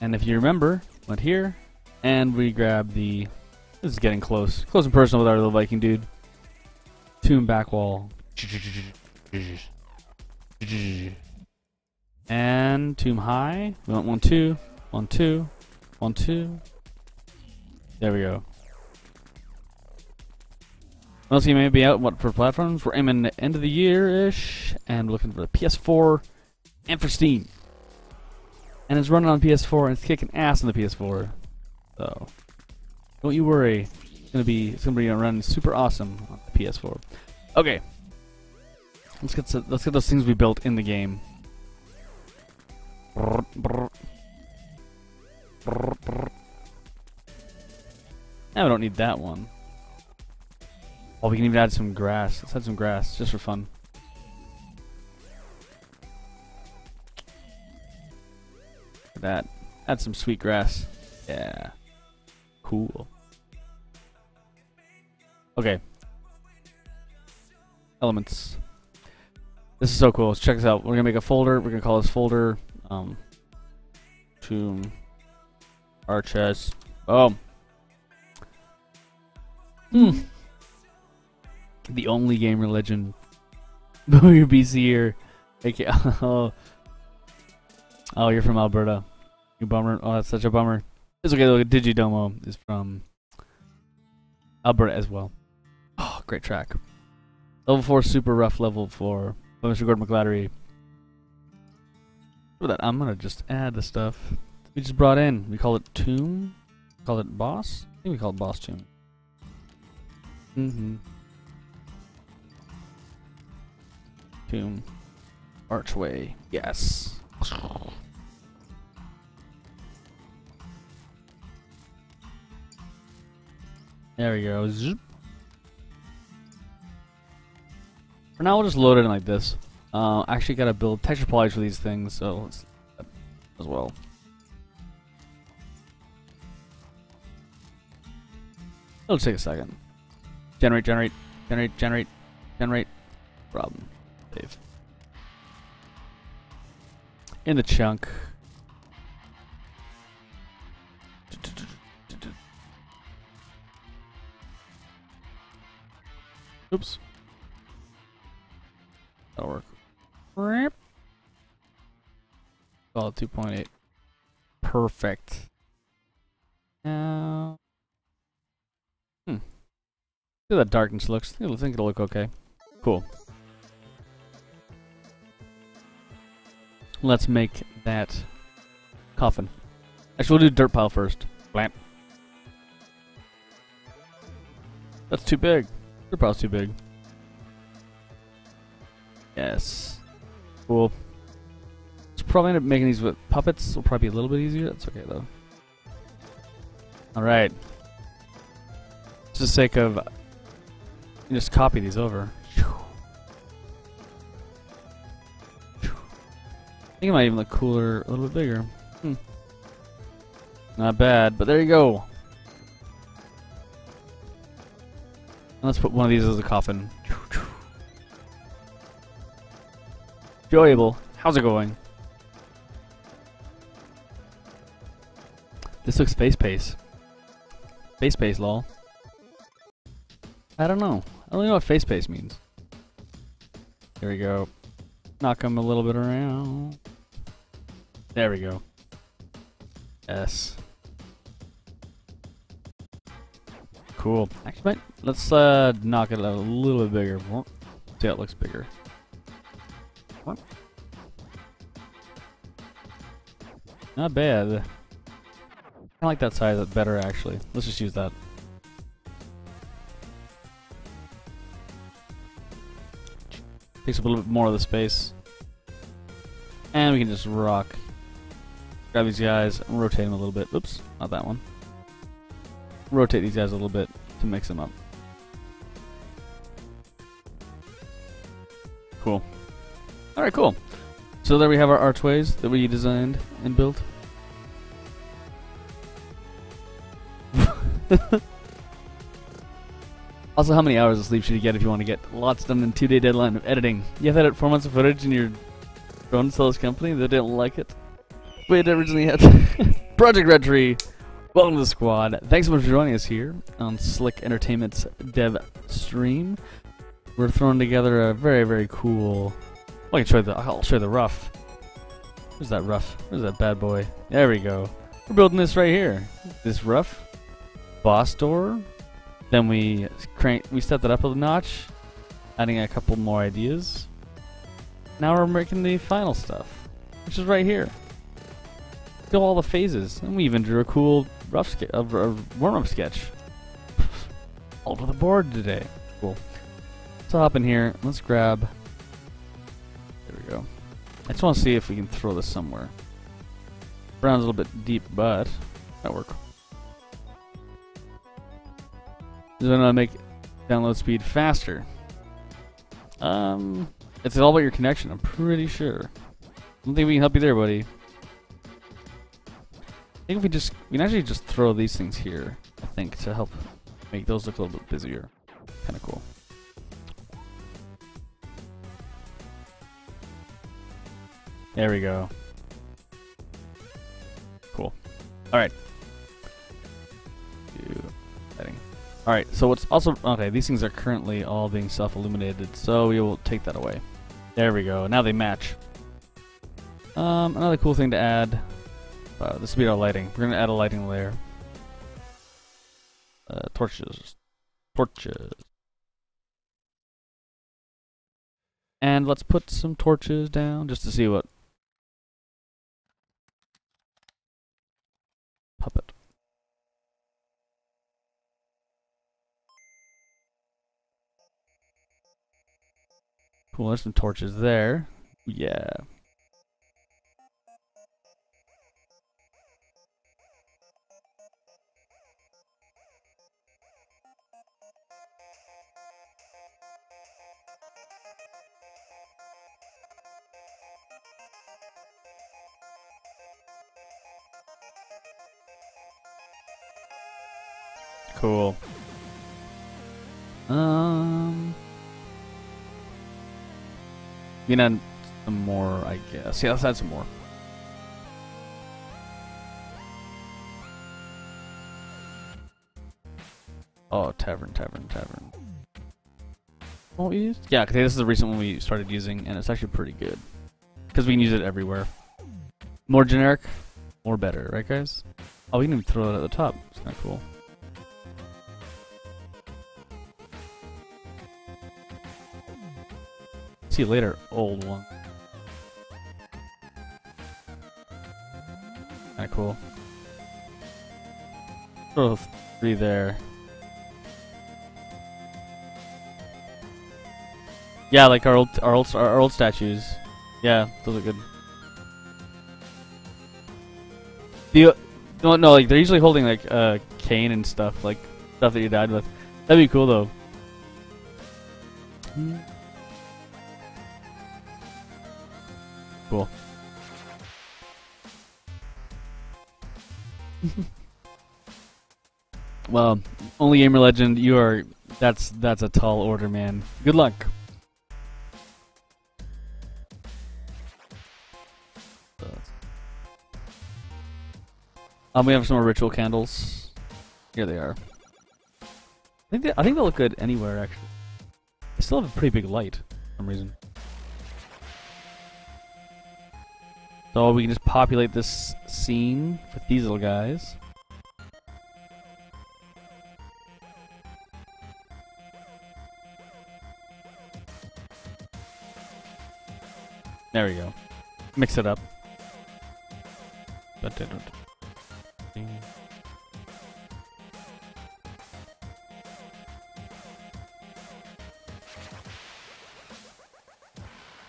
And if you remember, went here and we grabbed the, this is getting close. Close and personal with our little Viking dude. Tomb back wall. And tomb high. We want 1, 2, 1, 2, 1, 2. There we go. What else you may be out? What for platforms? We're aiming the end of the year-ish, and looking for the PS4 and for Steam. And it's running on PS4, and it's kicking ass on the PS4. So don't you worry. It's gonna be running super awesome on the PS4. Okay. Let's get those things we built in the game. Brr, brr. Brr, brr. Now we don't need that one. Oh, we can even add some grass. Let's add some grass, just for fun. Look at that. Add some sweet grass. Yeah. Cool. Okay. Elements. This is so cool. Let's check this out. We're gonna make a folder. We're gonna call this folder Tomb Arches. Boom. The only game religion. Your BC here. Okay. Oh, you're from Alberta. You bummer. Oh, that's such a bummer. It's okay. Look, Digidomo is from Alberta as well. Oh, great track. Level 4, super rough level 4 by Mr. Gordon McLattery. For that, I'm gonna just add the stuff we just brought in. We call it Tomb. Call it Boss. I think we call it Boss Tomb. Tomb Archway. Yes. There we go. Zoop. For now, we'll just load it in like this. Actually, gotta build texture polys for these things, so let's do that as well. It'll take a second. Generate. Problem. Save. In the chunk. Oops. solid 2.8. Perfect. Now, see how that darkness looks. I think it'll look okay. Cool. Let's make that coffin. Actually, we'll do dirt pile first. Blamp. That's too big. Dirt pile's too big. Yes. Cool. Let's probably end up making these with puppets. Will probably be a little bit easier. That's okay though. Alright. Just for the sake of, you just copy these over. I think it might even look cooler, a little bit bigger. Not bad, but there you go. Let's put one of these as a coffin. Enjoyable. How's it going? This looks space pace. Space pace, lol. I don't know. I don't know what face pace means. There we go. Knock them a little bit around. There we go. Yes. Cool. Actually, let's knock it a little bit bigger. See how it looks bigger. Not bad. I like that size better, actually. Let's just use that. Takes up a little bit more of the space. And we can just rock. Grab these guys and rotate them a little bit. Oops, not that one. Rotate these guys a little bit to mix them up. Cool. Alright, cool. So there we have our archways that we designed and built. Also, how many hours of sleep should you get if you want to get lots done in a 2-day deadline of editing? You have to edit 4 months of footage and you're going to sell this company? They didn't like it. Wait, originally had Project Red Tree. Welcome to the squad. Thanks so much for joining us here on Slick Entertainment's dev stream. We're throwing together a very, very cool. Well, I'll show you the rough. Where's that rough? Where's that bad boy? There we go. We're building this right here. This rough boss door. Then we stepped it up a notch, adding a couple more ideas. Now we're making the final stuff, which is right here. Go all the phases, and we even drew a cool warm-up sketch all over the board today. Cool. Let's hop in here. Let's grab. There we go. I just want to see if we can throw this somewhere. Brown's a little bit deep, but that'll work. This is gonna make download speed faster. It's all about your connection, I'm pretty sure. I don't think we can help you there, buddy. I think if we can actually just throw these things here, I think, to help make those look a little bit busier. Kinda cool. There we go. Cool. Alright. Alright, so what's also... Okay, these things are currently all being self-illuminated, so we will take that away. There we go. Now they match. Another cool thing to add... this will be our lighting. We're going to add a lighting layer. Torches. Torches. And let's put some torches down just to see what... Puppet. Cool, there's some torches there. Yeah. Cool. We can add some more, I guess. Yeah, let's add some more. Oh, tavern. What we used? Yeah, because this is the recent one we started using, and it's actually pretty good. Because we can use it everywhere. More generic, more better, right, guys? Oh, we can even throw it at the top. It's kind of cool. See you later, old one. Kind of cool. Throw 3 there. Yeah, like our old statues. Yeah, those are good. No, like they're usually holding like cane and stuff, like stuff that you died with. That'd be cool though. Cool. Well, only gamer legend, you are. That's a tall order, man. Good luck. We have some more ritual candles. Here they are. I think they look good anywhere actually. They still have a pretty big light for some reason. So we can just populate this scene with these little guys. There we go. Mix it up.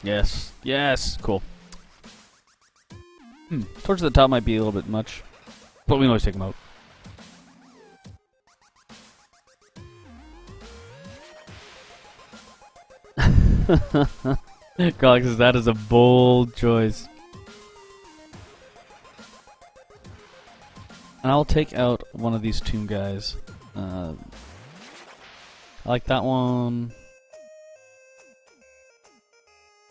Yes. Yes. Cool. Towards the top might be a little bit much, but we can always take them out. Garlic says that is a bold choice. And I'll take out one of these tomb guys. I like that one.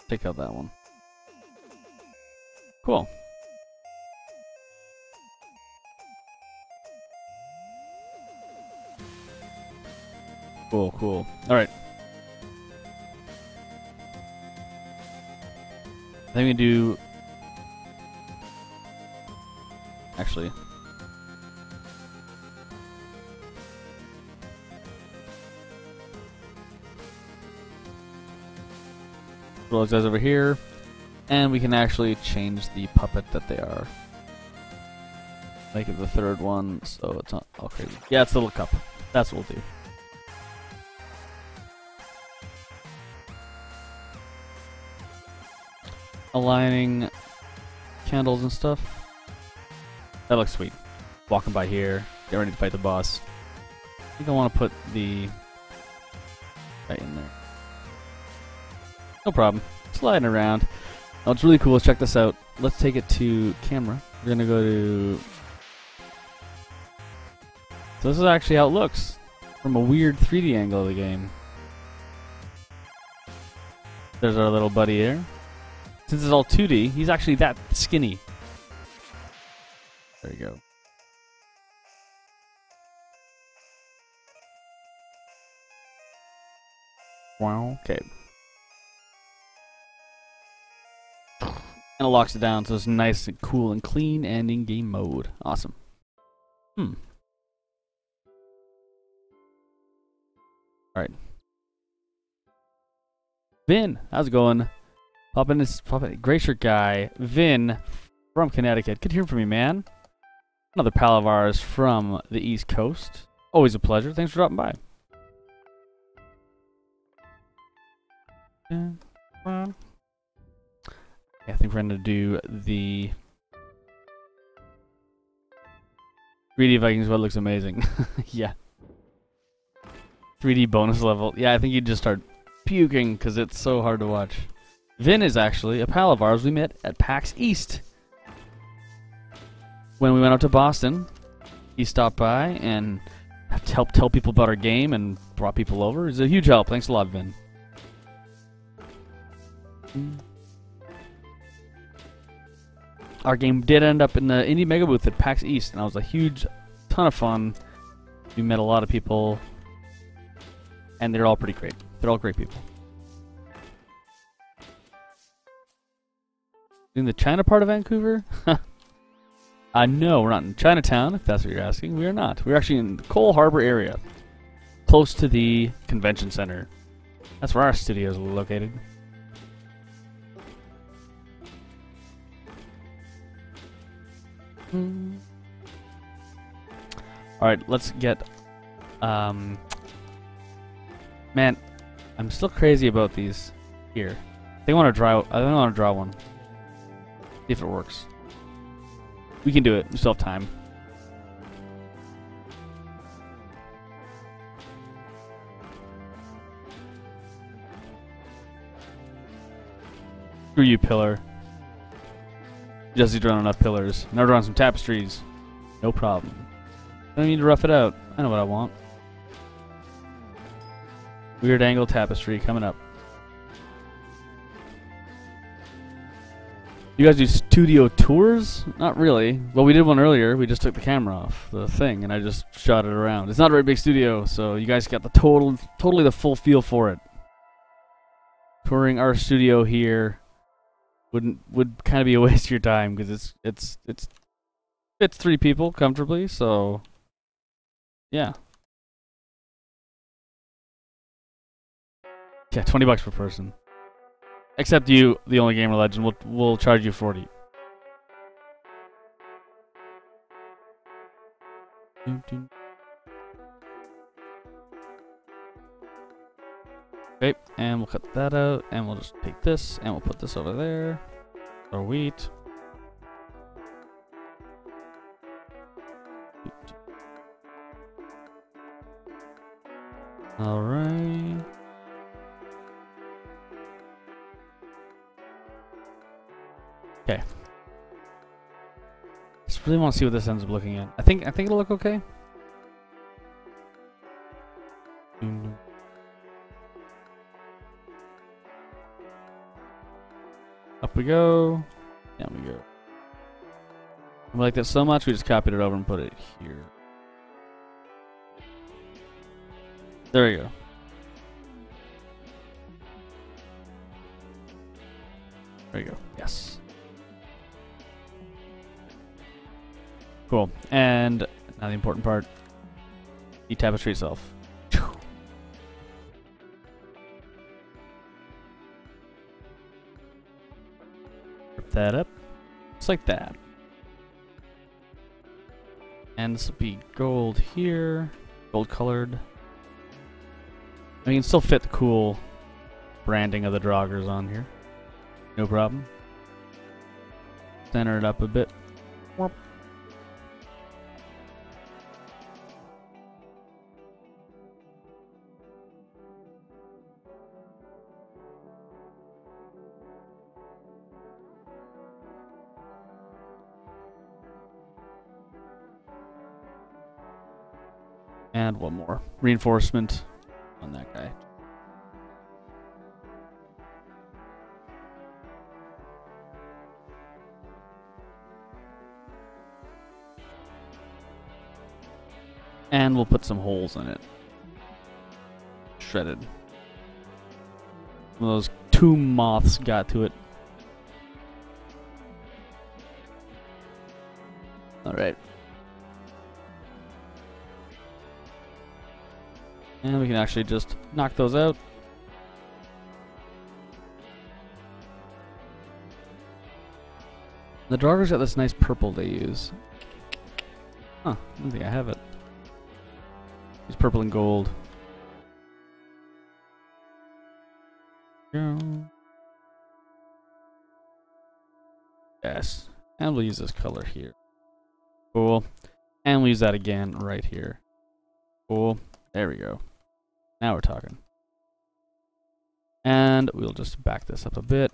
Take out that one. Cool. Cool, cool. Alright. I think we do... Actually... Roll those guys over here, and we can actually change the puppet that they are. Make it the third one, so it's not all crazy. Yeah, it's the little cup. That's what we'll do. Aligning candles and stuff. That looks sweet. Walking by here, get ready to fight the boss. I think I want to put the right in there. No problem. Sliding around. Now what's really cool is check this out. Let's take it to camera. We're gonna go to... So this is actually how it looks from a weird 3D angle of the game. There's our little buddy here. Since it's all 2D, he's actually that skinny. There you go. Wow. Okay. And it locks it down, so it's nice and cool and clean and in-game mode. Awesome. Alright. Vin, how's it going? Poppin' gray shirt guy. Vin from Connecticut. Good hearing from you, man. Another pal of ours from the East Coast. Always a pleasure. Thanks for dropping by. I think we're going to do the 3D Vikings. What looks amazing. Yeah. 3D bonus level. Yeah, I think you'd just start puking because it's so hard to watch. Vin is actually a pal of ours we met at PAX East. When we went out to Boston, he stopped by and helped tell people about our game and brought people over. It's a huge help. Thanks a lot, Vin. Our game did end up in the Indie Mega Booth at PAX East, and that was a huge ton of fun. We met a lot of people, and they're all pretty great. They're all great people. In the China part of Vancouver? No, we're not in Chinatown, if that's what you're asking. We are not. We're actually in the Cole Harbor area, close to the convention center. That's where our studios are located. Alright, let's get... Man, I'm still crazy about these here. I think I want to draw one. See if it works. We can do it. We still have time. Screw you, pillar. Just need to run enough pillars. Now draw some tapestries. No problem. I don't need to rough it out. I know what I want. Weird angle tapestry coming up. You guys do studio tours? Not really. Well, we did one earlier. We just took the camera off the thing, and I just shot it around. It's not a very big studio, so you guys got the totally the full feel for it. Touring our studio here would kind of be a waste of your time because it's fits 3 people comfortably. So yeah, yeah, $20 per person. Except you, the only gamer legend, we'll charge you 40. Okay, and we'll cut that out, and we'll just take this, and we'll put this over there. Or wheat. Alright. Okay. Just really want to see what this ends up looking at. I think it'll look okay. Up we go. Down we go. We like that so much we just copied it over and put it here. There we go. There you go. Yes. Cool. And now the important part. The tapestry itself. Rip that up. Just like that. And this will be gold here. Gold colored. I mean, still fit the cool branding of the Draugrs on here. No problem. Center it up a bit. Warp. And one more reinforcement on that guy. And we'll put some holes in it. Shredded. One of those tomb moths got to it. Alright. And we can actually just knock those out. The Draugrs got this nice purple they use. Huh, I don't think I have it. It's purple and gold. Yes. And we'll use this color here. Cool. And we'll use that again right here. Cool. There we go. Now we're talking. And we'll just back this up a bit.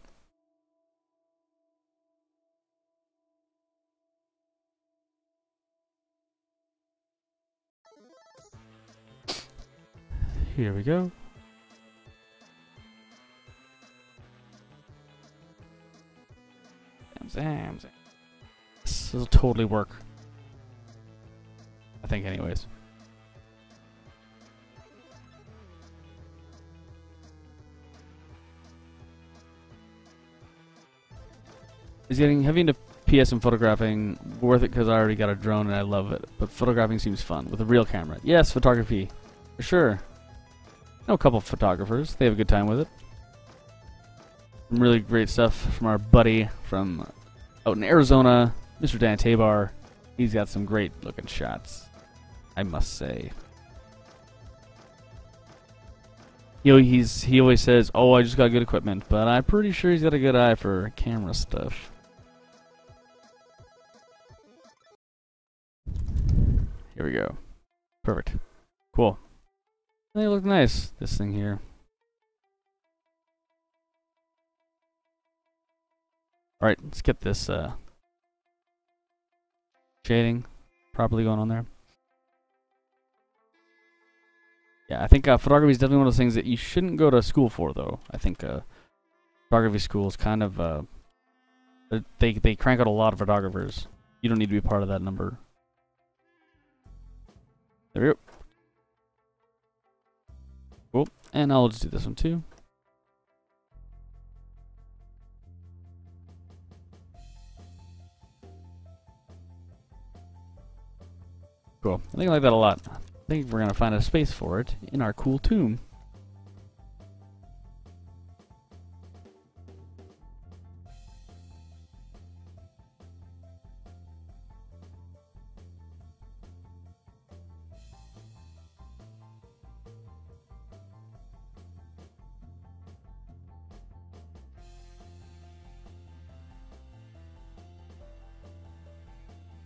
Here we go. This will totally work. I think anyways. Is getting heavy into PS and photographing. Worth it because I already got a drone and I love it. But photographing seems fun with a real camera. Yes, photography. For sure. I know a couple of photographers. They have a good time with it. Some really great stuff from our buddy from out in Arizona, Mr. Dan Tabar. He's got some great looking shots, I must say. He always says, "Oh, I just got good equipment," but I'm pretty sure he's got a good eye for camera stuff. Here we go. Perfect. Cool. They look nice. This thing here. All right, let's get this shading properly going on there. Yeah, I think photography is definitely one of those things that you shouldn't go to school for, though. I think photography school is kind of they crank out a lot of photographers. You don't need to be part of that number. There we go. Cool, and I'll just do this one too. Cool. I think I like that a lot. I think we're gonna find a space for it in our cool tomb.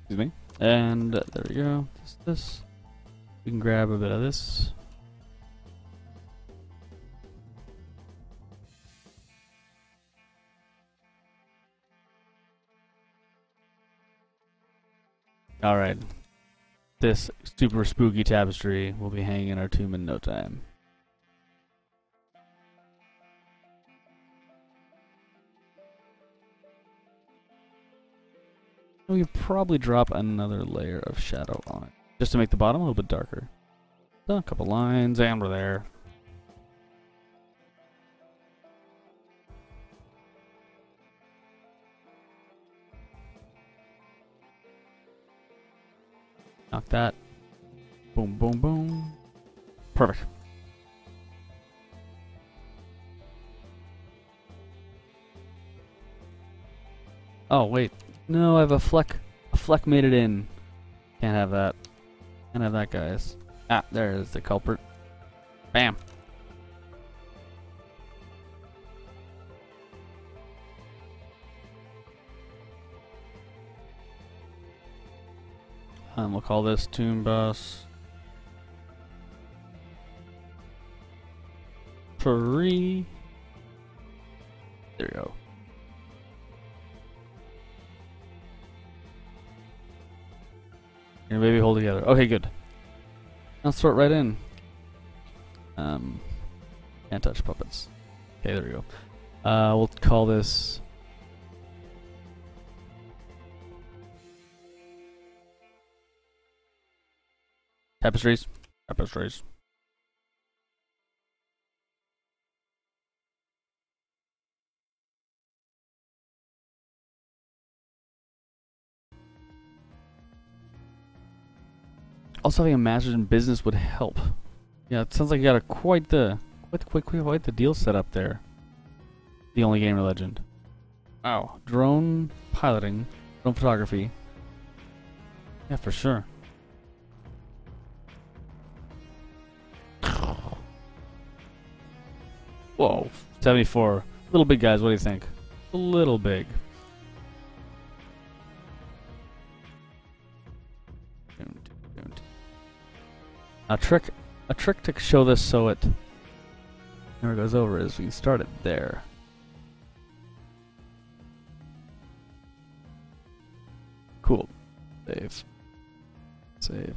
Excuse me. And there we go. This. We can grab a bit of this. Alright. This super spooky tapestry will be hanging in our tomb in no time. We could probably drop another layer of shadow on it, just to make the bottom a little bit darker. So, a couple lines, and we're there. Knock that. Boom, boom, boom. Perfect. Oh, wait. No, I have a fleck. A fleck made it in. Can't have that. Can't have that, guys. Ah, there is the culprit. Bam. We'll call this Tomb Boss 3. There we go. Your baby hold together. Okay, good. Let's throw it right in. Can't touch puppets. Okay, there we go. We'll call this tapestries. Tapestries. Also, having a master's in business would help. Yeah, it sounds like you got quite the deal set up there. The only gamer legend. Wow, drone piloting, drone photography. Yeah, for sure. Whoa, 74. A little big, guys. What do you think? A little big. A trick to show this so it never goes over is we can start it there. Cool. Save. Save.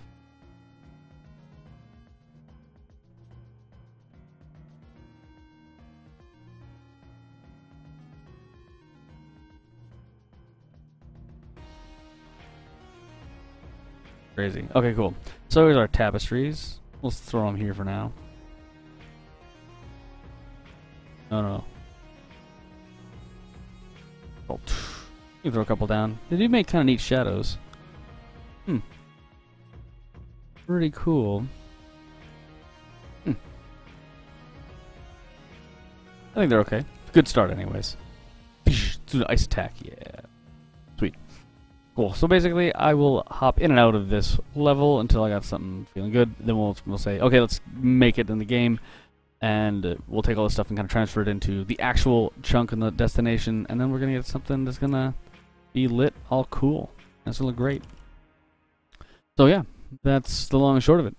Crazy. Okay, cool. So here's our tapestries. Let's throw them here for now. No. Oh, You throw a couple down. They do make kind of neat shadows. Pretty cool. I think they're okay. Good start, anyways. Do the ice attack, yeah. Sweet. Cool. So basically, I will hop in and out of this level until I got something feeling good. Then we'll say, okay, let's make it in the game, and we'll take all this stuff and kind of transfer it into the actual chunk in the destination, and then we're gonna get something that's gonna be lit all cool. That's gonna look great. So yeah, that's the long and short of it.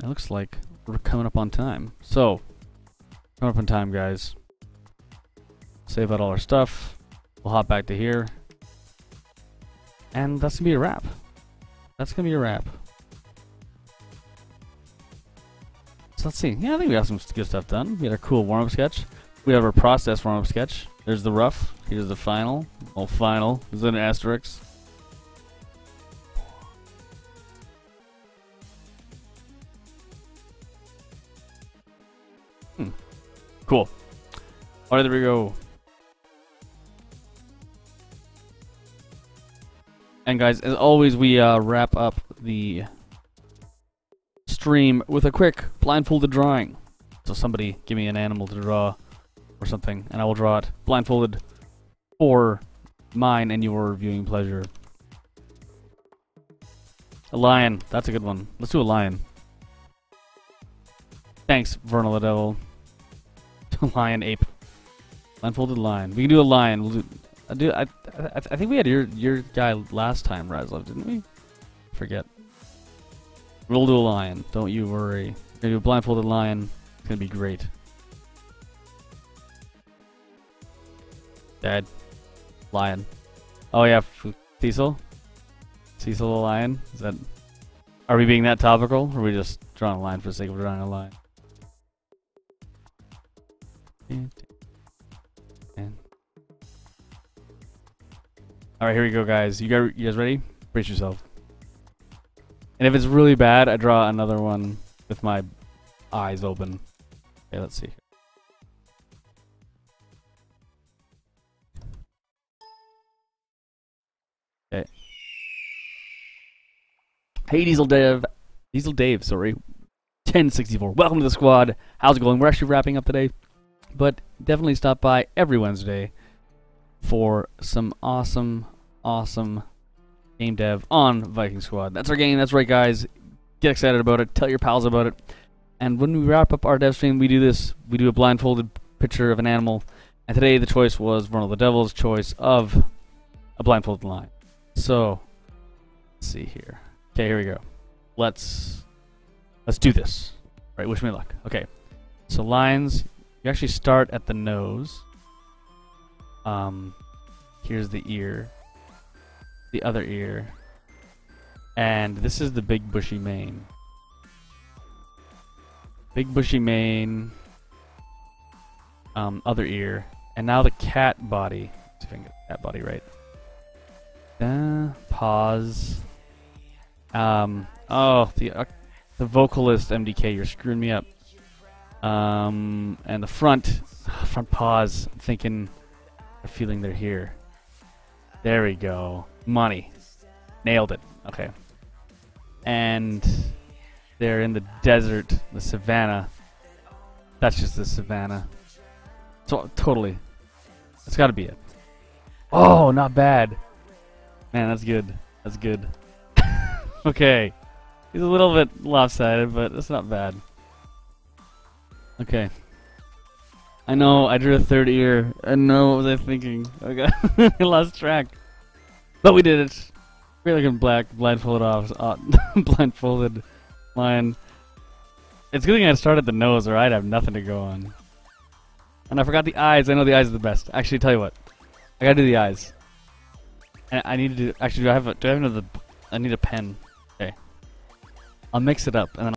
It looks like we're coming up on time. So, coming up on time, guys. Save out all our stuff. We'll hop back to here. And that's gonna be a wrap. That's gonna be a wrap. So let's see. Yeah, I think we got some good stuff done. We had our cool warm-up sketch. We have our process warm-up sketch. There's the rough. Here's the final. Oh, final. There's an asterisk. Cool. Alright, there we go. And guys, as always, we wrap up the stream with a quick blindfolded drawing. So somebody give me an animal to draw or something, and I will draw it blindfolded for mine and your viewing pleasure. A lion. That's a good one. Let's do a lion. Thanks, Vernal the Devil. Lion, ape. Blindfolded lion. We can do a lion. We'll do, I think we had your guy last time, Razlov, didn't we? Forget. We'll do a lion. Don't you worry. We're gonna do a blindfolded lion. It's gonna be great. Dad. Lion. Oh yeah, Cecil? Cecil the lion? Is that... Are we being that topical? Or are we just drawing a line for the sake of drawing a line? Alright, here we go, guys. You guys ready? Brace yourself. And if it's really bad, I draw another one with my eyes open. Okay, let's see. Okay. Hey, Diesel Dave, sorry. 1064. Welcome to the squad. How's it going? We're actually wrapping up today, but definitely stop by every Wednesday for some awesome game dev on Viking Squad. That's our game. That's right, guys. Get excited about it. Tell your pals about it. And when we wrap up our dev stream, we do this. We do a blindfolded picture of an animal. And today the choice was Vernal the Devil's choice of a blindfolded lion. So, let's see here. Okay, here we go. Let's do this. All right, wish me luck. Okay. So lions, you actually start at the nose. Here's the ear. The other ear. And this is the big bushy mane. Big bushy mane. Other ear. And now the cat body. Let's see if I can get the cat body right. Paws. Oh, the vocalist MDK, you're screwing me up. And the front paws, I'm thinking, I'm feeling they're here. There we go. Money. Nailed it. Okay. And they're in the desert, the savannah. That's just the savannah. So, totally. That's gotta be it. Oh, not bad. Man, that's good. That's good. Okay. He's a little bit lopsided, but that's not bad. Okay. I know, I drew a third ear. I know, what was I thinking? Okay. I lost track. But we did it. We're looking black, blindfolded off, blindfolded lion. It's a good thing I started the nose, or I'd have nothing to go on. And I forgot the eyes. I know the eyes are the best. Actually, tell you what. I gotta do the eyes. And I need to do, actually, do I have another, I need a pen. Okay. I'll mix it up, and then